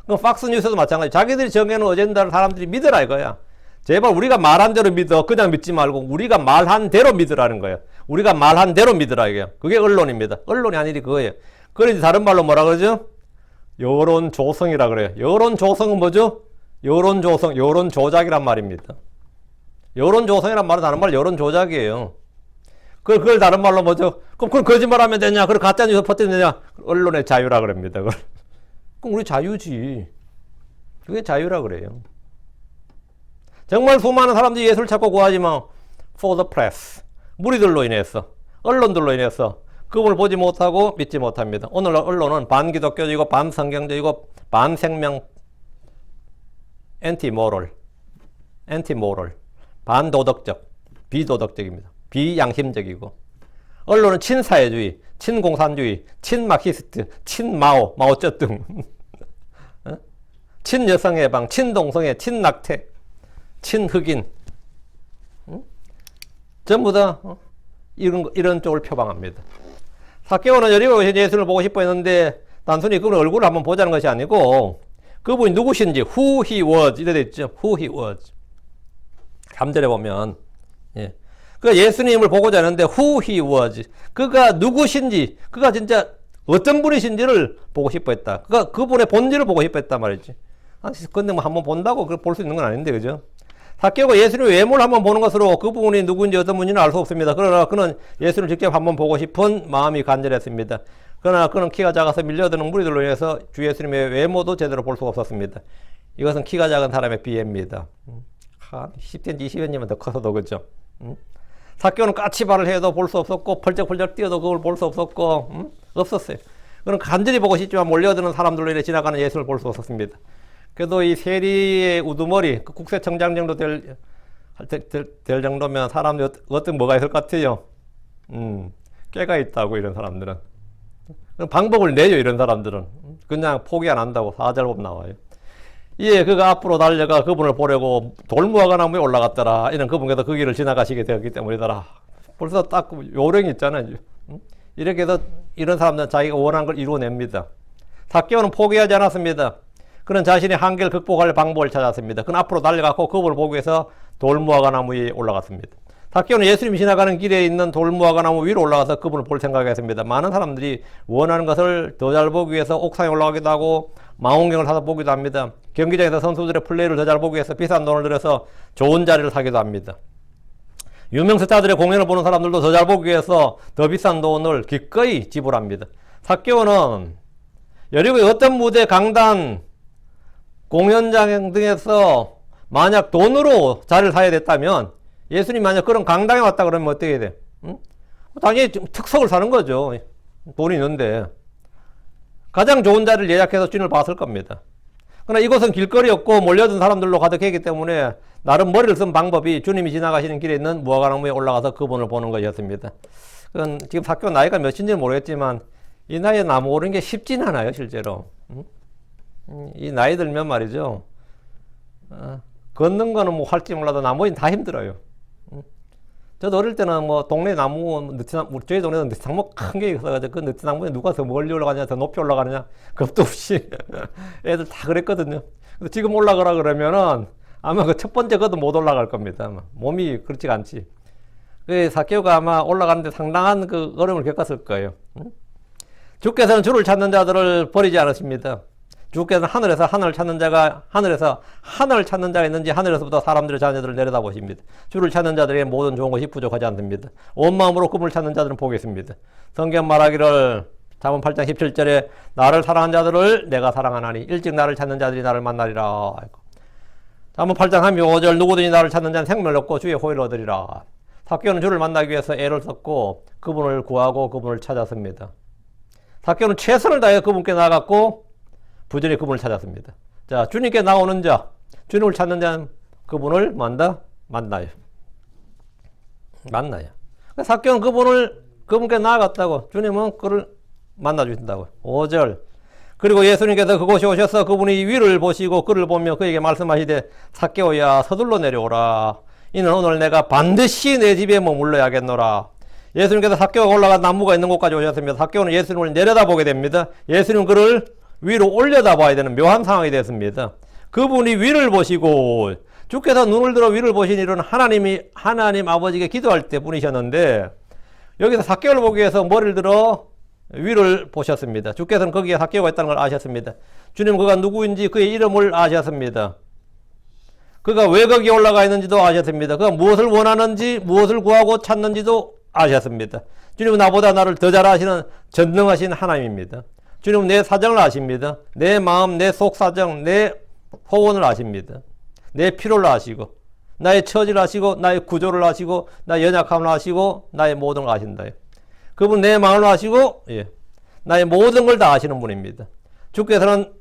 그건 팍스뉴스도 마찬가지. 자기들이 정해놓은 어젠다를 사람들이 믿으라 이거야. 제발 우리가 말한 대로 믿어. 그냥 믿지 말고 우리가 말한 대로 믿으라는 거예요. 우리가 말한 대로 믿으라 이거예요. 그게 언론입니다. 언론이 아니리 그거예요. 그러지 다른 말로 뭐라 그러죠? 여론 조성이라 그래요. 여론 조성은 뭐죠? 여론 조성, 여론 조작이란 말입니다. 여론 조성이란 말은 다른 말 여론 조작이에요. 그걸 다른 말로 뭐죠? 그럼 그걸 거짓말하면 되냐? 그걸 가짜뉴스 퍼뜨리면 되냐? 언론의 자유라 그럽니다. 그걸. 그럼 우리 자유지. 그게 자유라 그래요. 정말 수많은 사람들이 예수를 찾고 구하지만 for the press, 무리들로 인해서, 언론들로 인해서 그분을 보지 못하고 믿지 못합니다. 오늘 언론은 반기독교적이고 반성경적이고 반생명, 엔티모럴, 반도덕적, 비도덕적입니다. 비양심적이고, 언론은 친사회주의, 친공산주의, 친마키스트, 친마오, 마오쩌둥, 친여성해방, 친동성애, 친낙태, 친흑인, 전부 다 이런 쪽을 표방합니다. 삭개오는 여리고에 오신 예수를 보고 싶어 했는데 단순히 그분의 얼굴을 한번 보자는 것이 아니고 그분이 누구신지 who he was 이래 돼 있죠. who he was. 3절에 보면 그 예수님을 보고자 하는데 who he was. 그가 누구신지, 그가 진짜 어떤 분이신지를 보고 싶어 했다. 그분의 본질을 보고 싶어 했단 말이지. 근데 뭐 한번 본다고 그걸 볼 수 있는 건 아닌데, 그죠? 삭개오가 예수님의 외모를 한번 보는 것으로 그분이 누구인지 어떤 분인지는 알 수 없습니다. 그러나 그는 예수를 직접 한번 보고 싶은 마음이 간절했습니다. 그러나 그는 키가 작아서 밀려드는 무리들로 인해서 주 예수님의 외모도 제대로 볼 수가 없었습니다. 이것은 키가 작은 사람의 비애입니다. 한 10cm, 20cm면 더 커서도 그죠? 삭개오는 까치발을 해도 볼 수 없었고 펄쩍펄쩍 뛰어도 그걸 볼 수 없었고 없었어요. 그는 간절히 보고 싶지만 몰려드는 사람들로 인해 지나가는 예수를 볼 수 없었습니다. 그래도 이 세리의 우두머리, 국세청장 정도 될 정도면 사람들이 어떤 뭐가 있을 것 같아요? 꾀가 있다고, 이런 사람들은. 방법을 내요, 이런 사람들은. 그냥 포기 안 한다고 4절 보면 나와요. 예, 그가 앞으로 달려가 그분을 보려고 돌무화과 나무에 올라갔더라. 이는 그분께서 그 길을 지나가시게 되었기 때문이더라. 벌써 딱 요령이 있잖아요. 이렇게 해서 이런 사람들은 자기가 원하는 걸 이루어냅니다. 삭개오는 포기하지 않았습니다. 그는 자신의 한계를 극복할 방법을 찾았습니다. 그는 앞으로 달려갔고 그분을 보기 위해서 돌무화과 나무 위에 올라갔습니다. 삭개오는 예수님이 지나가는 길에 있는 돌무화과 나무 위로 올라가서 그분을 볼 생각했습니다. 많은 사람들이 원하는 것을 더 잘 보기 위해서 옥상에 올라가기도 하고 망원경을 사서 보기도 합니다. 경기장에서 선수들의 플레이를 더 잘 보기 위해서 비싼 돈을 들여서 좋은 자리를 사기도 합니다. 유명 스타들의 공연을 보는 사람들도 더 잘 보기 위해서 더 비싼 돈을 기꺼이 지불합니다. 삭개오는 여리고의 어떤 무대, 강단, 공연장 등에서 만약 돈으로 자리를 사야 됐다면, 예수님 만약 그런 강당에 왔다 그러면 어떻게 해야 돼? 당연히 특석을 사는 거죠. 돈이 있는데. 가장 좋은 자리를 예약해서 주님을 봤을 겁니다. 그러나 이곳은 길거리였고 몰려든 사람들로 가득했기 때문에 나름 머리를 쓴 방법이 주님이 지나가시는 길에 있는 무화과나무에 올라가서 그분을 보는 것이었습니다. 그건 지금 삭개오 나이가 몇인지는 모르겠지만 이 나이에 나무 오르는 게 쉽진 않아요, 실제로. 이 나이 들면 말이죠. 걷는 거는 뭐 할지 몰라도 나머지는 다 힘들어요. 저도 어릴 때는 뭐 동네 나무, 느티나무, 저희 동네는 느티나무 큰 게 있어가지고 그 느티나무에 누가 더 멀리 올라가냐, 더 높이 올라가느냐, 겁도 없이 애들 다 그랬거든요. 근데 지금 올라가라 그러면은 아마 그 첫 번째 것도 못 올라갈 겁니다. 몸이 그렇지가 않지. 그 삭개오가 아마 올라가는데 상당한 그 어려움을 겪었을 거예요. 주께서는 주를 찾는 자들을 버리지 않으십니다. 주께서는 하늘에서 하늘을 찾는 자가 있는지 하늘에서부터 사람들의 자녀들을 내려다보십니다. 주를 찾는 자들에게 모든 좋은 것이 부족하지 않습니다. 온 마음으로 그분을 찾는 자들은 복이 있습니다. 성경 말하기를 잠언 8장 17절에 나를 사랑하는 자들을 내가 사랑하나니 일찍 나를 찾는 자들이 나를 만나리라. 잠언 8장 35절 누구든지 나를 찾는 자는 생명을 얻고 주의 호의를 얻으리라. 삭개오는 주를 만나기 위해서 애를 썼고 그분을 구하고 그분을 찾았습니다. 삭개오는 최선을 다해 그분께 나아갔고 부전히 그분을 찾았습니다. 자, 주님께 나오는 자, 주님을 찾는 자는 그분을 만나요. 삭개오는 그분께 나아갔다고. 주님은 그를 만나주신다고. 5절. 그리고 예수님께서 그곳에 오셔서 그분이 위를 보시고 그를 보며 그에게 말씀하시되 삭개오야 서둘러 내려오라. 이는 오늘 내가 반드시 내 집에 머물러야겠노라. 예수님께서 삭개오가 올라간 나무가 있는 곳까지 오셨습니다. 삭개오는 예수님을 내려다보게 됩니다. 예수님은 그를 위로 올려다봐야 되는 묘한 상황이 됐습니다. 그분이 위를 보시고, 주께서 눈을 들어 위를 보신 일은 하나님 아버지께 기도할 때 뿐이셨는데, 여기서 삭개오를 보기 위해서 머리를 들어 위를 보셨습니다. 주께서는 거기에 삭개오가 있다는 걸 아셨습니다. 주님 그가 누구인지 그의 이름을 아셨습니다. 그가 왜 거기에 올라가 있는지도 아셨습니다. 그가 무엇을 원하는지 무엇을 구하고 찾는지도 아셨습니다. 주님은 나보다 나를 더 잘 아시는 전능하신 하나님입니다. 주님은 내 사정을 아십니다. 내 마음, 내 속사정, 내 소원을 아십니다. 내 필요를 아시고 나의 처지를 아시고 나의 구조를 아시고 나의 연약함을 아시고 나의 모든 걸 아신다. 그분 내 마음을 아시고 나의 모든 걸 다 아시는 분입니다. 주께서는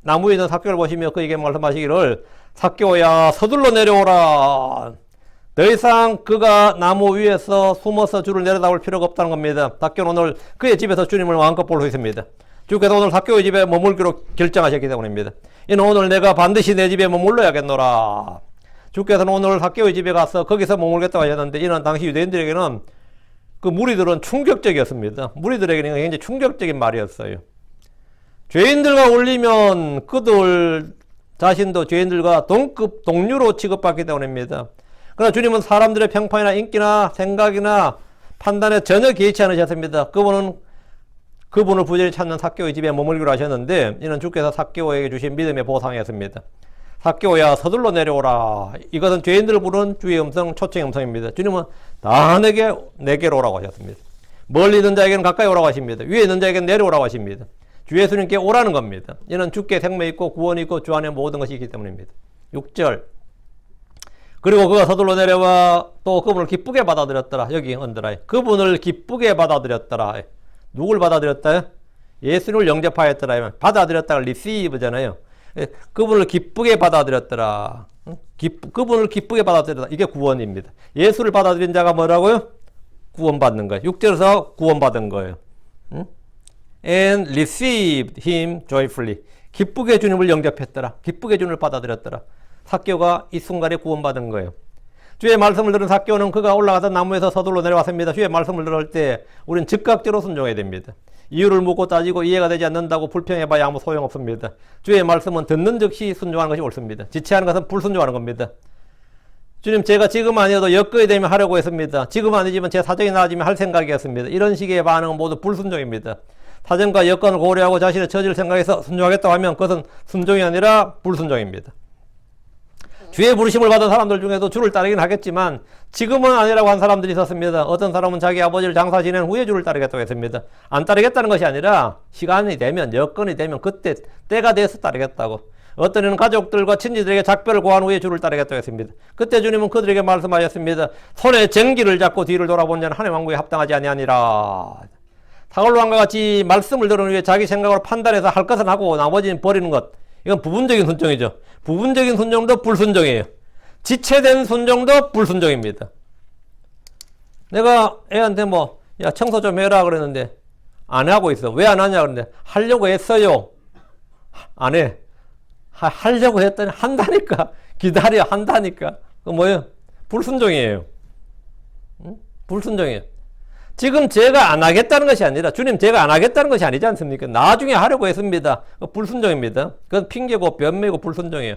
나무에 있는 삭개오를 보시며 그에게 말씀하시기를 삭개오야 서둘러 내려오라. 더 이상 그가 나무 위에서 숨어서 주를 내려다볼 필요가 없다는 겁니다. 삭개오는 오늘 그의 집에서 주님을 마음껏 볼 수 있습니다. 주께서 오늘 삭개오의 집에 머물기로 결정하셨기 때문입니다. 이는 오늘 내가 반드시 내 집에 머물러야겠노라. 주께서는 오늘 삭개오의 집에 가서 거기서 머물겠다고 하셨는데 이는 당시 유대인들에게는 그 무리들은 충격적이었습니다. 무리들에게는 굉장히 충격적인 말이었어요. 죄인들과 어울리면 그들 자신도 죄인들과 동급 동류로 취급받기 때문입니다. 그러나 주님은 사람들의 평판이나 인기나 생각이나 판단에 전혀 개의치 않으셨습니다. 그분을 부지런히 찾는 삭개오의 집에 머물기로 하셨는데 이는 주께서 삭개오에게 주신 믿음의 보상이었습니다. 삭개오야 서둘러 내려오라. 이것은 죄인들을 부르는 주의 음성, 초청의 음성입니다. 주님은 다 내게로 오라고 하셨습니다. 멀리 있는 자에게는 가까이 오라고 하십니다. 위에 있는 자에게는 내려오라고 하십니다. 주 예수님께 오라는 겁니다. 이는 주께 생명이 있고 구원이 있고 주 안에 모든 것이 있기 때문입니다. 6절 그리고 그가 서둘러 내려와 또 그분을 기쁘게 받아들였더라. 여기 언더라인 그분을 기쁘게 받아들였더라. 누굴 받아들였다? 예수님을 영접하였더라. 받아들였다가 receive잖아요. 그분을 기쁘게 받아들였더라. 그분을 기쁘게 받아들였다. 이게 구원입니다. 예수를 받아들인 자가 뭐라고요? 구원받는 거예요. 6절에서 구원받은 거예요. And received him joyfully. 기쁘게 주님을 영접했더라. 기쁘게 주님을 받아들였더라. 삭개오가 이 순간에 구원받은 거예요. 주의 말씀을 들은 삭개오는 그가 올라가서 나무에서 서둘러 내려왔습니다. 주의 말씀을 들을 때 우리는 즉각적으로 순종해야 됩니다. 이유를 묻고 따지고 이해가 되지 않는다고 불평해봐야 아무 소용없습니다. 주의 말씀은 듣는 즉시 순종하는 것이 옳습니다. 지체하는 것은 불순종하는 겁니다. 주님 제가 지금 아니어도 여건이 되면 하려고 했습니다. 지금 아니지만 제 사정이 나아지면 할 생각이었습니다. 이런 식의 반응은 모두 불순종입니다. 사정과 여건을 고려하고 자신의 처지를 생각해서 순종하겠다고 하면 그것은 순종이 아니라 불순종입니다. 주의 부르심을 받은 사람들 중에도 주를 따르긴 하겠지만 지금은 아니라고 한 사람들이 있었습니다. 어떤 사람은 자기 아버지를 장사 지낸 후에 주를 따르겠다고 했습니다. 안 따르겠다는 것이 아니라 시간이 되면 여건이 되면 그때 때가 돼서 따르겠다고. 어떤 이는 가족들과 친지들에게 작별을 고한 후에 주를 따르겠다고 했습니다. 그때 주님은 그들에게 말씀하셨습니다. 손에 쟁기를 잡고 뒤를 돌아본 자는 하나님 왕국에 합당하지 아니하니라. 사울로 왕과 같이 말씀을 들은 후에 자기 생각으로 판단해서 할 것은 하고 나머지는 버리는 것. 이건 부분적인 순종이죠. 부분적인 순종도 불순종이에요. 지체된 순종도 불순종입니다. 내가 애한테 야, 청소 좀 해라 그랬는데 안 하고 있어. 왜 안 하냐 그랬는데 하려고 했어요. 안 해. 하려고 했더니 한다니까. 기다려 한다니까. 그 뭐예요? 불순종이에요. 응? 불순종이에요. 지금 제가 안 하겠다는 것이 아니라 주님 제가 안 하겠다는 것이 아니지 않습니까? 나중에 하려고 했습니다. 불순종입니다. 그건 핑계고 변명이고 불순종이에요.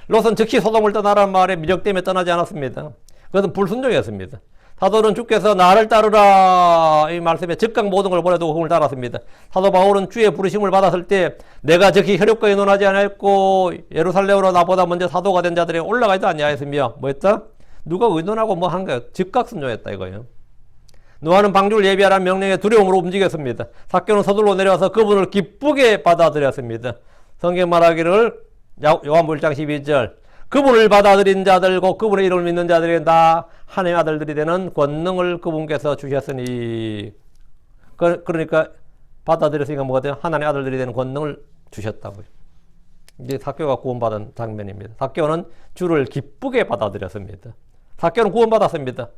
롯은 즉시 소돔을 떠나라는 말에 미력 때문에 떠나지 않았습니다. 그것은 불순종이었습니다. 사도는 주께서 나를 따르라 이 말씀에 즉각 모든 걸 버려두고 그분을 따랐습니다. 사도 바울은 주의 부르심을 받았을 때 내가 즉시 혈육과 의논하지 아니하였고 예루살렘으로 나보다 먼저 사도가 된 자들에게 올라가지도 아니하였으며 뭐였다? 누가 의논하고 뭐 한 거예요? 즉각 순종했다 이거예요. 노아는 방주를 예비하라는 명령에 두려움으로 움직였습니다. 삭개오는 서둘러 내려와서 그분을 기쁘게 받아들였습니다. 성경 말하기를 요한복음 1장 12절 그분을 받아들인 자들고 그분의 이름을 믿는 자들에게 다 하나님의 아들들이 되는 권능을 그분께서 주셨으니 그러니까 받아들였으니까 뭐가 돼요? 하나님의 아들들이 되는 권능을 주셨다고요. 이제 삭개오가 구원받은 장면입니다. 삭개오는 주를 기쁘게 받아들였습니다. 삭개오는 구원받았습니다.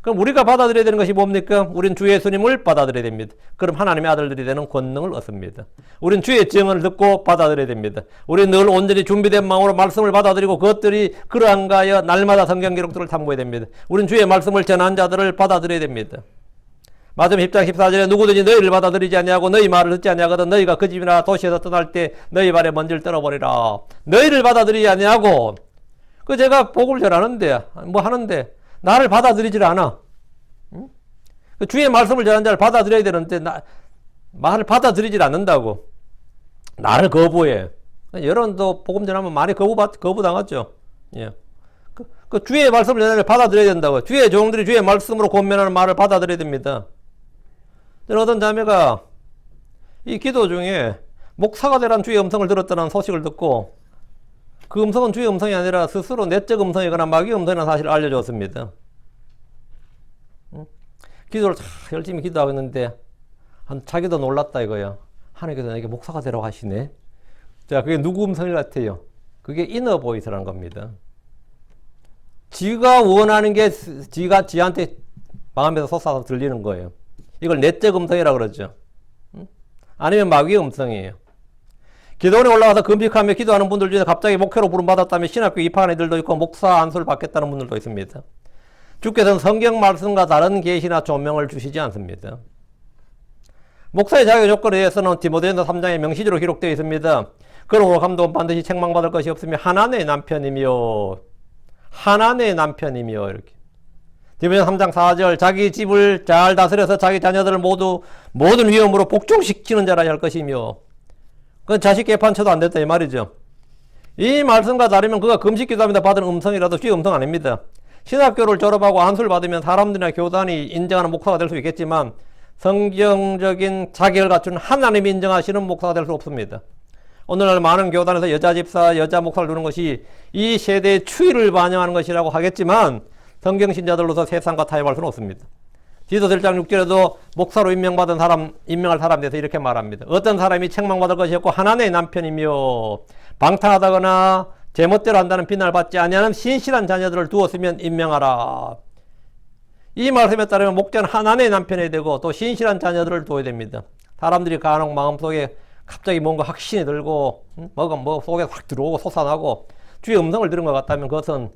그럼 우리가 받아들여야 되는 것이 뭡니까? 우린 주 예수님을 받아들여야 됩니다. 그럼 하나님의 아들들이 되는 권능을 얻습니다. 우린 주의 증언을 듣고 받아들여야 됩니다. 우린 늘 온전히 준비된 마음으로 말씀을 받아들이고 그것들이 그러한가 하여 날마다 성경 기록들을 탐구해야 됩니다. 우린 주의 말씀을 전한 자들을 받아들여야 됩니다. 마태복음 10장 14절에 누구든지 너희를 받아들이지 아니하고 너희 말을 듣지 아니하거든 너희가 그 집이나 도시에서 떠날 때 너희 발에 먼지를 떨어버리라. 너희를 받아들이지 아니하고 제가 복음을 전하는데 뭐 하는데 나를 받아들이질 않아. 응? 주의 말씀을 전하는 자를 받아들여야 되는데 말을 받아들이질 않는다고. 나를 거부해. 여러분도 복음 전하면 많이 거부당하죠. 예. 그 주의 말씀을 전하면 받아들여야 된다고. 주의 종들이 주의 말씀으로 권면하는 말을 받아들여야 됩니다. 어떤 자매가 이 기도 중에 목사가 되라는 주의 음성을 들었다는 소식을 듣고 그 음성은 주의 음성이 아니라 스스로 내적 음성이거나 마귀 음성이라는 사실을 알려줬습니다. 기도를 열심히 기도하고 있는데 자기도 놀랐다 이거야. 하나님께서 내게 목사가 되라고 하시네. 자, 그게 누구 음성일 같아요? 그게 이너 보이스라는 겁니다. 지가 원하는 게 지한테 마음에서 솟아서 들리는 거예요. 이걸 내적 음성이라고 그러죠. 아니면 마귀의 음성이에요. 기도원에 올라가서 금식하며 기도하는 분들 중에 갑자기 목회로 부름받았다며 신학교 입학한 애들도 있고 목사 안수를 받겠다는 분들도 있습니다. 주께서는 성경 말씀과 다른 계시나 조명을 주시지 않습니다. 목사의 자격 조건에 대해서는 디모데전서 3장에 명시적으로 기록되어 있습니다. 그러므로 감독은 반드시 책망받을 것이 없으며 하나님의 남편이며 이렇게. 디모데전서 3장 4절 자기 집을 잘 다스려서 자기 자녀들을 모든 위험으로 복종시키는 자라 할 것이며 그건 자식 개판쳐도 안 됐다 이 말이죠. 이 말씀과 다르면 그가 금식 기도하면서 받은 음성이라도 주의 음성 아닙니다. 신학교를 졸업하고 안수를 받으면 사람들이나 교단이 인정하는 목사가 될 수 있겠지만 성경적인 자격을 갖춘 하나님이 인정하시는 목사가 될 수 없습니다. 오늘날 많은 교단에서 여자 집사, 여자 목사를 두는 것이 이 세대의 추이를 반영하는 것이라고 하겠지만 성경 신자들로서 세상과 타협할 수는 없습니다. 디도서 1장 6절에도 목사로 임명할 사람에 대해서 이렇게 말합니다. 어떤 사람이 책망받을 것이 없고 하나님의 남편이며 방탕하다거나 제멋대로 한다는 비난을 받지 아니하는 신실한 자녀들을 두었으면 임명하라. 이 말씀에 따르면 목자는 하나님의 남편이 되고 또 신실한 자녀들을 두어야 됩니다. 사람들이 간혹 마음속에 갑자기 뭔가 확신이 들고 뭐가 속에 확 들어오고 솟아나고 주의 음성을 들은 것 같다면 그것은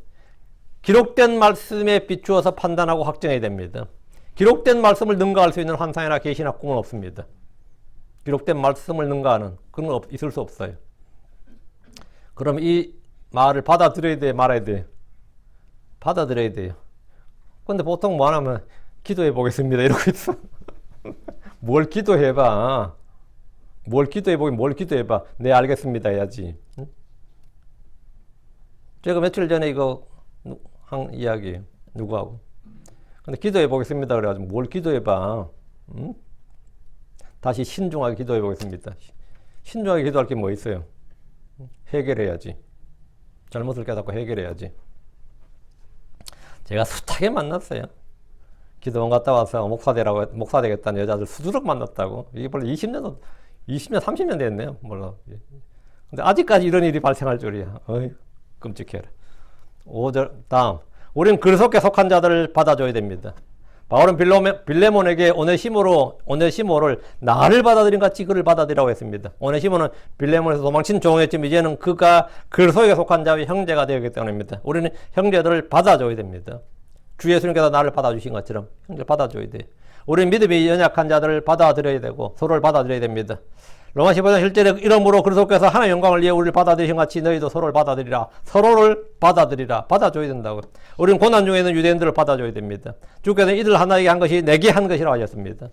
기록된 말씀에 비추어서 판단하고 확정해야 됩니다. 기록된 말씀을 능가할 수 있는 환상이나 계시나 꿈은 없습니다. 기록된 말씀을 능가하는 그런 건 있을 수 없어요. 그럼 이 말을 받아들여야 돼, 말아야 돼? 받아들여야 돼요. 근데 보통 뭐 하냐면 기도해 보겠습니다 이러고 있어. 뭘 기도해봐. 뭘 기도해보긴 뭘 기도해봐. 네 알겠습니다 해야지. 응? 제가 며칠 전에 이거 한 이야기 누구하고 근데 기도해 보겠습니다 그래가지고 뭘 기도해봐. 응? 다시 신중하게 기도해 보겠습니다. 신중하게 기도할 게 뭐 있어요? 해결해야지. 잘못을 깨닫고 해결해야지. 제가 숱하게 만났어요. 기도원 갔다 와서 목사 되겠다는 여자들 수두룩 만났다고. 이게 벌써 20년, 30년 됐네요. 몰라. 근데 아직까지 이런 일이 발생할 줄이야. 어이, 끔찍해라. 5절, 다음. 우린 그리스도께 속한 자들을 받아줘야 됩니다. 바울은 빌레몬에게 오네시모를 나를 받아들인 같이 그를 받아들이라고 했습니다. 오네시모는 빌레몬에서 도망친 종이었지만 이제는 그가 그리스도에게 속한 자의 형제가 되었기 때문입니다. 우리는 형제들을 받아줘야 됩니다. 주 예수님께서 나를 받아주신 것처럼 형제를 받아줘야 돼. 우리는 믿음이 연약한 자들을 받아들여야 되고 서로를 받아들여야 됩니다. 로마 15장 1절에 이러므로 그리스도께서 하나님의 영광을 위해 우리를 받아들이신 같이 너희도 서로를 받아들이라. 서로를 받아들이라. 받아줘야 된다고. 우리는 고난 중에 있는 유대인들을 받아줘야 됩니다. 주께서는 이들 하나에게 한 것이 내게 한 것이라고 하셨습니다.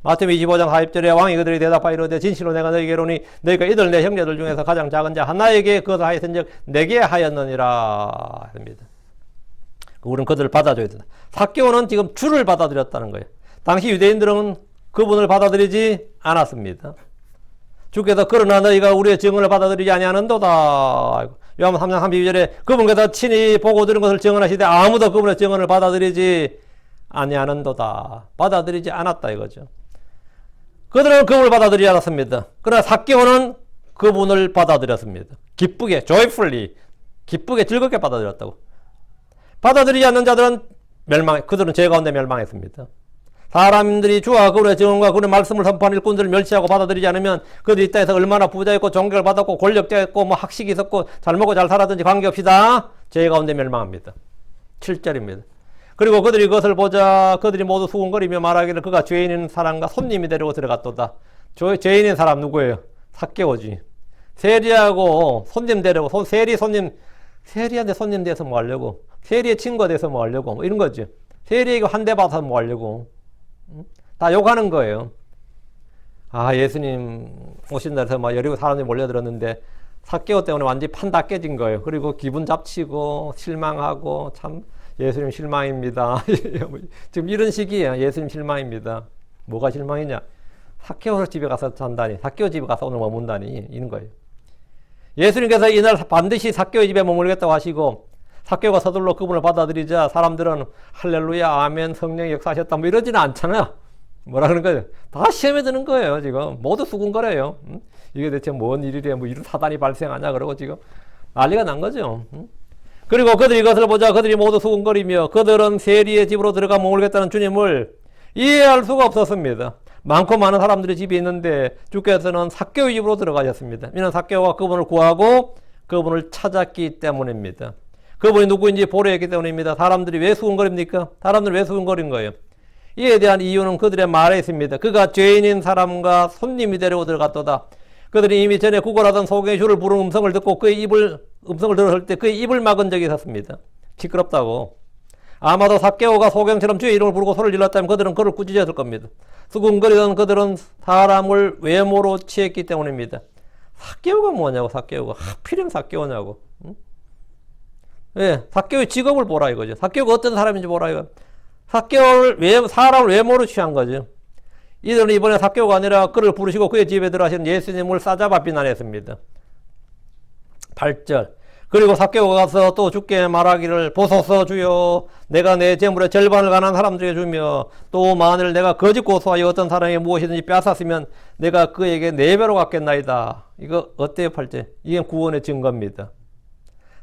마태복음 25장 40절에 왕이 그들이 대답하여 이르되 진실로 내가 너희에게 이르노니 너희가 이들 내 형제들 중에서 가장 작은 자 하나에게 그것을 하였은즉 내게 하였느니라 합니다. 우리는 그들을 받아줘야 된다. 삭개오는 지금 주를 받아들였다는 거예요. 당시 유대인들은 그분을 받아들이지 않았습니다. 주께서 그러나 너희가 우리의 증언을 받아들이지 아니하는도다. 요한복음 3장 32절에 그분께서 친히 보고 들은 것을 증언하시되 아무도 그분의 증언을 받아들이지 아니하는도다. 받아들이지 않았다 이거죠. 그들은 그분을 받아들이지 않았습니다. 그러나 삭개오는 그분을 받아들였습니다. 기쁘게, joyfully, 기쁘게 즐겁게 받아들였다고. 받아들이지 않는 자들은 그들은 죄 가운데 멸망했습니다. 사람들이 주와 그분의 증언과 그분의 말씀을 선포하는 일꾼들을 멸시하고 받아들이지 않으면 그들이 이 땅에서 얼마나 부자였고 존경을 받았고 권력자였고 뭐 학식이 있었고 잘 먹고 잘 살았든지 관계없이다 죄 가운데 멸망합니다. 7절입니다. 그리고 그들이 그것을 보자 그들이 모두 수군거리며 말하기를 그가 죄인인 사람과 손님이 데리고 들어갔도다. 죄인인 사람 누구예요? 삭개오지. 세리하고 손님 데리고 세리한테 손님 돼서 뭐 하려고? 세리의 친구가 돼서 뭐 하려고? 뭐 이런 거지. 세리에게 한 대 받아서 뭐 하려고? 다 욕하는 거예요. 예수님 오신다 해서 막 여리고 사람들이 몰려들었는데 삭개오 때문에 완전히 판 다 깨진 거예요. 그리고 기분 잡치고 실망하고 참 예수님 실망입니다. 지금 이런 식이에요. 예수님 실망입니다. 뭐가 실망이냐? 삭개오 집에 가서 잔다니, 삭개오 집에 가서 오늘 머문다니, 이런 거예요. 예수님께서 이날 반드시 삭개오 집에 머물겠다고 하시고 삭개오가 서둘러 그분을 받아들이자 사람들은 할렐루야, 아멘, 성령이 역사하셨다 뭐 이러지는 않잖아요. 뭐라 그러는 거예요? 다 시험에 드는 거예요. 지금 모두 수군거려요. 이게 대체 뭔 일이래? 뭐 이런 사단이 발생하냐? 그러고 지금 난리가 난 거죠. 그리고 그들이 이것을 보자 그들이 모두 수군거리며 그들은 세리의 집으로 들어가 머물겠다는 주님을 이해할 수가 없었습니다. 많고 많은 사람들이 집에 있는데 주께서는 삭개오의 집으로 들어가셨습니다. 이는 삭개오가 그분을 구하고 그분을 찾았기 때문입니다. 그분이 누구인지 보려 했기 때문입니다. 사람들이 왜 수군거립니까? 사람들이 왜 수군거린 거예요? 이에 대한 이유는 그들의 말에 있습니다. 그가 죄인인 사람과 손님이 되려고 들어갔도다. 그들이 이미 전에 구걸하던 소경의 주를 부르는 음성을 듣고 그의 음성을 들었을 때 그의 입을 막은 적이 있었습니다. 시끄럽다고. 아마도 삭개오가 소경처럼 주의 이름을 부르고 소리를 질렀다면 그들은 그를 꾸짖었을 겁니다. 수군거리던 그들은 사람을 외모로 취했기 때문입니다. 삭개오가 뭐냐고, 삭개오가. 하필이면 삭개오냐고. 응? 예, 삭개오의 직업을 보라 이거죠. 삭개오가 어떤 사람인지 보라 이거. 사람을 외모로 취한 거죠. 이들은 이번에 삭개오가 아니라 그를 부르시고 그의 집에 들어가신 예수님을 싸잡아 비난했습니다. 8절. 그리고 삭개오가 가서 또 주께 말하기를 보소서 주여 내가 내 재물의 절반을 가난한 사람들에게 주며 또 만일 내가 거짓 고소하여 어떤 사람에게 무엇이든지 빼앗았으면 내가 그에게 4배로 갚겠나이다. 이거 어때요 8절? 이게 구원의 증거입니다.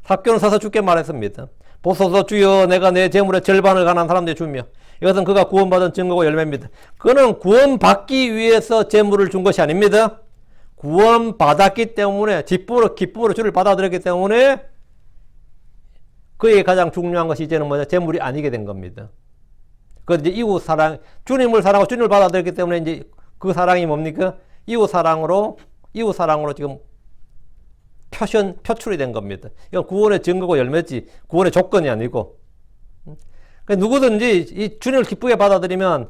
삭개오는 서서 주께 말했습니다. 보소서 주여 내가 내 재물의 절반을 가난한 사람들에게 주며 이것은 그가 구원받은 증거고 열매입니다. 그는 구원받기 위해서 재물을 준 것이 아닙니다. 구원받았기 때문에 기쁨으로 주를 받아들였기 때문에 그에게 가장 중요한 것이 이제는 뭐냐? 재물이 아니게 된 겁니다. 그 이제 이웃 사랑, 주님을 사랑하고 주님을 받아들였기 때문에 이제 그 사랑이 뭡니까? 이웃 사랑으로 지금 표출이 된 겁니다. 이건 구원의 증거고 열매지 구원의 조건이 아니고. 그러니까 누구든지 이 주님을 기쁘게 받아들이면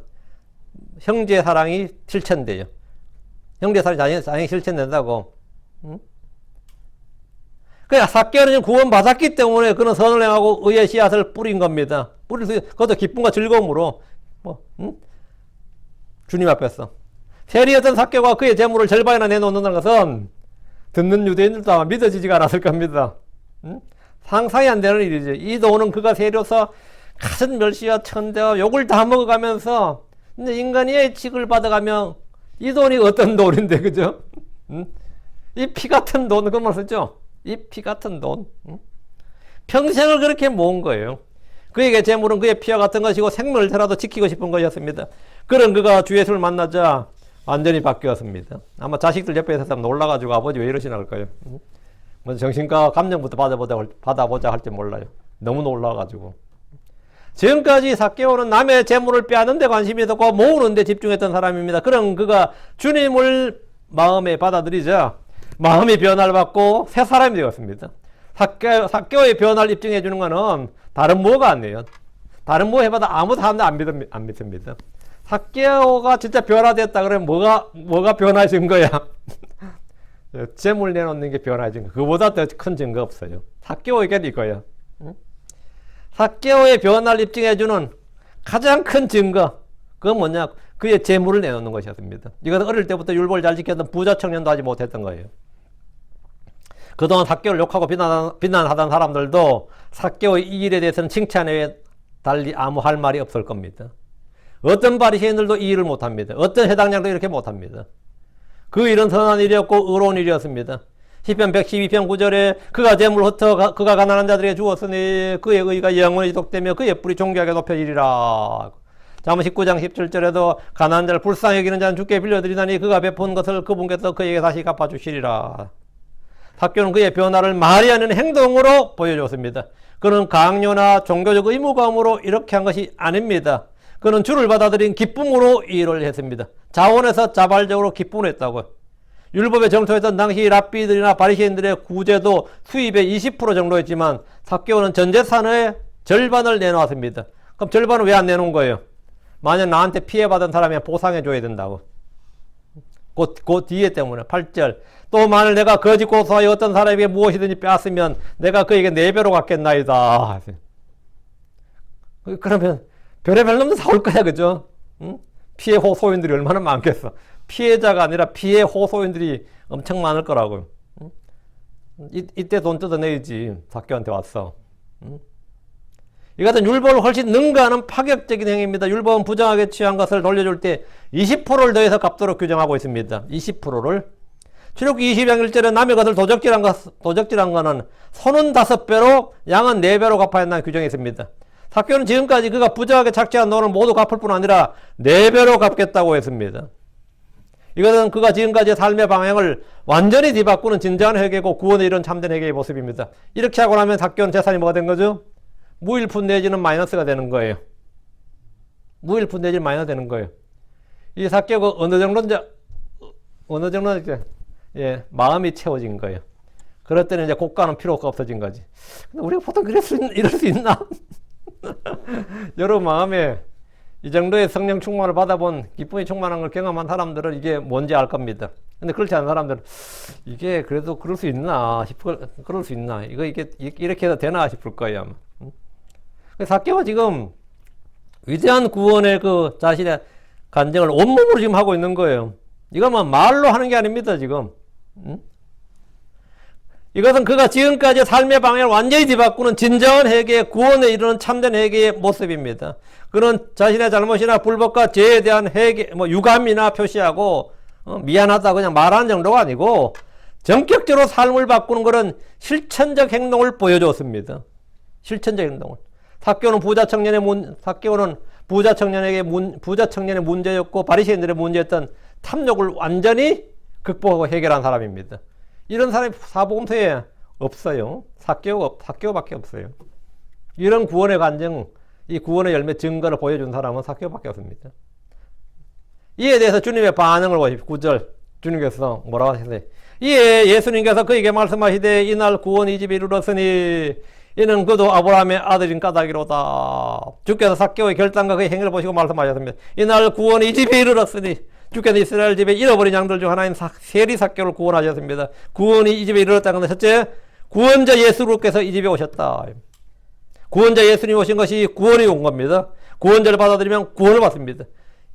형제 사랑이 실천돼요. 형제 사랑이 실천된다고. 그러니까 삭개오는 구원 받았기 때문에 그는 선을 행하고 의의 씨앗을 뿌린 겁니다. 그것도 기쁨과 즐거움으로 주님 앞에서. 세리였던 삭개오가 그의 재물을 절반이나 내놓는다는 것은 듣는 유대인들도 아마 믿어지지가 않았을 겁니다. 상상이 안 되는 일이죠. 이 돈은 그가 세리로서 가진 멸시와 천대와 욕을 다 먹어가면서 인간이 예측을 받아가면 이 돈이 어떤 돈인데, 그죠? 이 피 같은 돈, 그런 말 쓰죠? 이 피 같은 돈. 평생을 그렇게 모은 거예요. 그에게 재물은 그의 피와 같은 것이고 생명을 더라도 지키고 싶은 것이었습니다. 그런 그가 주 예수를 만나자 완전히 바뀌었습니다. 아마 자식들 옆에 있어서 놀라가지고 아버지 왜 이러시나 할 거예요. 먼저 정신과 감정부터 받아보자 할지 몰라요. 너무 놀라가지고. 지금까지 삭개오는 남의 재물을 빼앗는 데 관심이 있었고 모으는 데 집중했던 사람입니다. 그런 그가 주님을 마음에 받아들이자 마음이 변화를 받고 새 사람이 되었습니다. 삭개오의 변화를 입증해 주는 것은 다른 뭐가 아니에요. 다른 뭐 해봐도 아무 사람도 안 믿습니다. 삭개오가 진짜 변화됐다 그러면 뭐가 변화해진 거야? 재물 내놓는 게 변화해진 거. 그보다 더 큰 증거 없어요. 삭개오에게 이거야. 삭개오의 변화를 입증해주는 가장 큰 증거, 그건 뭐냐? 그의 재물을 내놓는 것이었습니다. 이것은 어릴 때부터 율법을 잘 지켰던 부자 청년도 하지 못했던 거예요. 그동안 삭개오를 욕하고 비난하던 사람들도 삭개오의 이 일에 대해서는 칭찬에 달리 아무 할 말이 없을 겁니다. 어떤 바리새인들도 이 일을 못합니다. 어떤 해당자도 이렇게 못합니다. 그 일은 선한 일이었고 의로운 일이었습니다. 시편 112편 9절에 그가 재물을 흩어 그가 가난한 자들에게 주었으니 그의 의가 영원히 지속되며 그의 뿔이 존귀하게 높여지리라. 잠언 19장 17절에도 가난한 자를 불쌍히 여기는 자는 주께 빌려드리나니 그가 베푼 것을 그분께서 그에게 다시 갚아주시리라. 삭개오는 그의 변화를 말이 아닌 행동으로 보여줬습니다. 그는 강요나 종교적 의무감으로 이렇게 한 것이 아닙니다. 그는 주를 받아들인 기쁨으로 이 일을 했습니다. 자원에서 자발적으로 기쁨을 했다고요. 율법에 정토했던 당시 랍비들이나 바리새인들의 구제도 수입의 20% 정도였지만 삭개오는 전 재산의 절반을 내놓았습니다. 그럼 절반은 왜 안 내놓은 거예요? 만약 나한테 피해받은 사람이 보상해 줘야 된다고. 그 뒤에 때문에 8절. 또 만일 내가 거짓 고소하여 어떤 사람에게 무엇이든지 빼앗으면 내가 그에게 4배로 갚겠나이다. 그러면 별의별 놈도 다 올 거야, 그죠? 응? 피해 호소인들이 얼마나 많겠어. 피해자가 아니라 피해 호소인들이 엄청 많을 거라고요. 응? 이때 돈 뜯어내야지. 삭개오한테 왔어. 응? 이것은 율법을 훨씬 능가하는 파격적인 행위입니다. 율법은 부정하게 취한 것을 돌려줄 때 20%를 더해서 갚도록 규정하고 있습니다. 20%를. 출애굽기 20장 1절에 남의 것을 도적질한 거는 손은 5배로 양은 4배로 갚아야 한다는 규정이 있습니다. 삭개오는 지금까지 그가 부정하게 착취한 돈을 모두 갚을 뿐 아니라 4배로 갚겠다고 했습니다. 이것은 그가 지금까지의 삶의 방향을 완전히 뒤바꾸는 진정한 회개고 구원에 이른 참된 회개의 모습입니다. 이렇게 하고 나면 삭개오는 재산이 뭐가 된 거죠? 무일푼 내지는 마이너스가 되는 거예요. 무일푼 내지는 마이너스 되는 거예요. 이 삭개오가 어느 정도 이제 마음이 채워진 거예요. 그럴 때는 이제 고가는 필요가 없어진 거지. 근데 우리가 보통 이럴 수 있나? 여러분 마음에 이 정도의 성령 충만을 받아본 기쁨이 충만한 걸 경험한 사람들은 이게 뭔지 알 겁니다. 근데 그렇지 않은 사람들은 이게 그래도 그럴 수 있나 그럴 수 있나 이게 이렇게 해도 되나 싶을 거예요. 아마. 삭개오가 지금 위대한 구원의 그 자신의 간증을 온몸으로 지금 하고 있는 거예요. 이건 말로 하는 게 아닙니다, 지금. 이것은 그가 지금까지 삶의 방향을 완전히 뒤바꾸는 진정한 회개의 구원에 이르는 참된 회개의 모습입니다. 그는 자신의 잘못이나 불법과 죄에 대한 회개, 유감이나 표시하고 미안하다 그냥 말하는 정도가 아니고 전격적으로 삶을 바꾸는 그런 실천적 행동을 보여줬습니다. 실천적 행동을. 삭개오는 부자 청년의 문제였고 바리새인들의 문제였던 탐욕을 완전히 극복하고 해결한 사람입니다. 이런 사람이 사복음서에 없어요. 삭개오밖에 없어요. 이런 구원의 간증, 이 구원의 열매 증거를 보여준 사람은 삭개오밖에 없습니다. 이에 대해서 주님의 반응을 보십시오. 9절 주님께서 뭐라고 하셨어요? 이에 예수님께서 그에게 말씀하시되 이날 구원이 이 집에 이르렀으니 이는 그도 아브라함의 아들인 까닭이로다. 주께서 삭개오의 결단과 그의 행위를 보시고 말씀하셨습니다. 이날 구원이 이 집에 이르렀으니 주께서 이스라엘 집에 잃어버린 양들 중 하나인 세리 삭개오를 구원하셨습니다. 구원이 이 집에 이르렀다는 것은 첫째, 구원자 예수께서 이 집에 오셨다. 구원자 예수님이 오신 것이 구원이 온 겁니다. 구원자를 받아들이면 구원을 받습니다.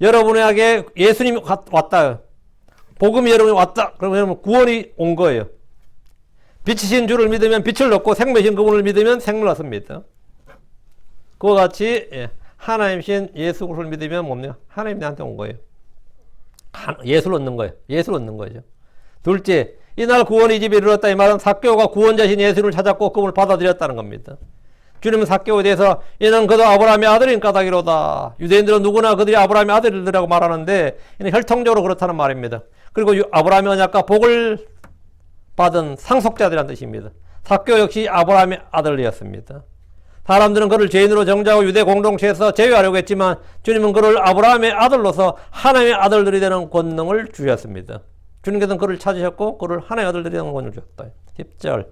여러분에게 예수님이 왔다. 복음이 여러분이 왔다. 그러면 구원이 온 거예요. 빛이신 주를 믿으면 빛을 얻고 생명이신 그분을 믿으면 생명을 얻습니다. 그와 같이 하나님이신 예수 그리스도를 믿으면 뭡니까? 하나님이 나한테 온 거예요. 예수를 얻는 거예요. 예수를 얻는 거죠. 둘째, 이날 구원이 이 집에 이르렀다. 이 말은 삭개오가 구원자신 예수를 찾았고 그분을 받아들였다는 겁니다. 주님은 삭개오에 대해서 이는 그도 아브라함의 아들인 까닭이로다. 유대인들은 누구나 그들이 아브라함의 아들이라고 말하는데 이는 혈통적으로 그렇다는 말입니다. 그리고 아브라함의 언약과 복을 받은 상속자들이라는 뜻입니다. 삭개오 역시 아브라함의 아들이었습니다. 사람들은 그를 죄인으로 정죄하고 유대 공동체에서 제외하려고 했지만 주님은 그를 아브라함의 아들로서 하나님의 아들들이 되는 권능을 주셨습니다. 주님께서는 그를 찾으셨고 그를 하나님의 아들들이 되는 권능을 주셨다. 10절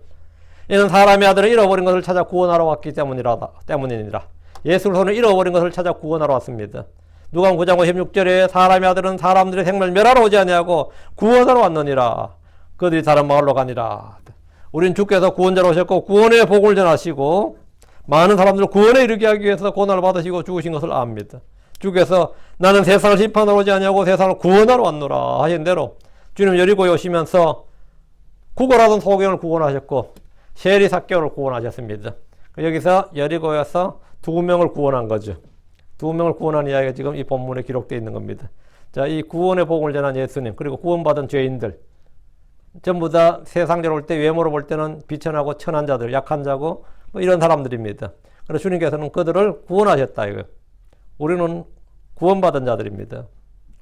이는 사람의 아들을 잃어버린 것을 찾아 구원하러 왔기 때문이니라. 예수 그리스도는 잃어버린 것을 찾아 구원하러 왔습니다. 누가복음 9장 56절에 사람의 아들은 사람들의 생명을 멸하러 오지 아니하고 구원하러 왔느니라. 그들이 다른 마을로 가니라. 우린 주께서 구원자로 오셨고 구원의 복을 전하시고 많은 사람들을 구원에 이르게 하기 위해서 고난을 받으시고 죽으신 것을 압니다. 주께서 나는 세상을 심판하러 오지 아니하고 세상을 구원하러 왔노라 하신 대로 주님 여리고에 오시면서 구걸하던 소경을 구원하셨고 세리 삭개오를 구원하셨습니다. 여기서 여리고에서 2명을 구원한 거죠. 2명을 구원한 이야기가 지금 이 본문에 기록되어 있는 겁니다. 자, 이 구원의 복을 전한 예수님 그리고 구원받은 죄인들 전부 다 세상적으로 볼 때 외모로 볼 때는 비천하고 천한 자들, 약한 자고 이런 사람들입니다. 그래서 주님께서는 그들을 구원하셨다 이거. 우리는 구원받은 자들입니다.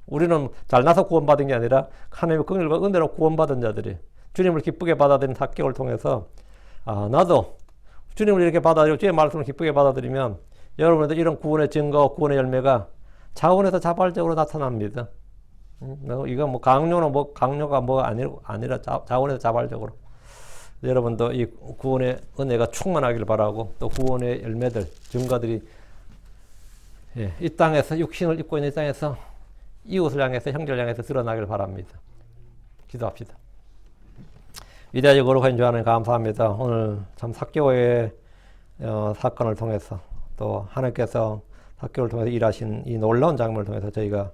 우리는 잘나서 구원받은 게 아니라 하나님의 긍휼과 은혜로 구원받은 자들이 주님을 기쁘게 받아들인 삭개오를 통해서 나도 주님을 이렇게 받아들이고 주의 말씀을 기쁘게 받아들이면 여러분들 이런 구원의 증거와 구원의 열매가 자원에서 자발적으로 나타납니다. 이거 강요가 아니라 자원에서 자발적으로. 여러분도 이 구원의 은혜가 충만하길 바라고 또 구원의 열매들, 증거들이 이 땅에서 육신을 입고 있는 이 땅에서 이웃을 향해서 형제를 향해서 드러나길 바랍니다. 기도합시다. 위대하고 거룩한 주 하나님 감사합니다. 오늘 참 삭개오의 사건을 통해서 또 하나님께서 삭개오를 통해서 일하신 이 놀라운 장면을 통해서 저희가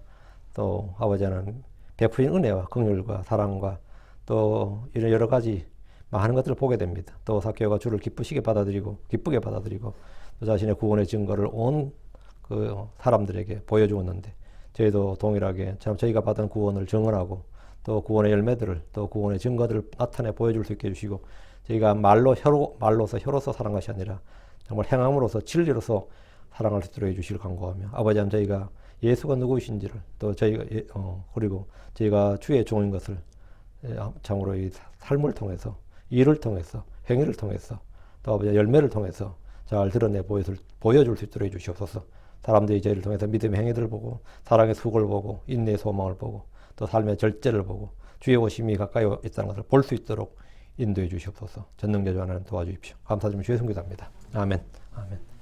또 아버지 하나님 베푸신 은혜와 긍휼과 사랑과 또 이런 여러 가지 많은 것들을 보게 됩니다. 또 삭개오가 주를 기쁘게 받아들이고 또 자신의 구원의 증거를 온 그 사람들에게 보여주었는데 저희도 동일하게 참 저희가 받은 구원을 증언하고 또 구원의 열매들을 또 구원의 증거들을 나타내 보여줄 수 있게 해주시고 저희가 혀로서 사랑한 것이 아니라 정말 행함으로서 진리로서 사랑할 수 있도록 해주시길 간구하며 아버지 하나님 저희가 예수가 누구이신지를 또 저희가 그리고 저희가 주의 종인 것을 참으로 이 삶을 통해서 일을 통해서 행위를 통해서 또 아버지 열매를 통해서 잘 드러내 보여줄 수 있도록 해주시옵소서. 사람들이 저희를 통해서 믿음의 행위들을 보고 사랑의 수고를 보고 인내의 소망을 보고 또 삶의 절제를 보고 주의 오심이 가까이 있다는 것을 볼 수 있도록 인도해 주시옵소서. 전능자주 하나님 도와주십시오. 감사드리며 주의 성기도합니다. 아멘. 아멘.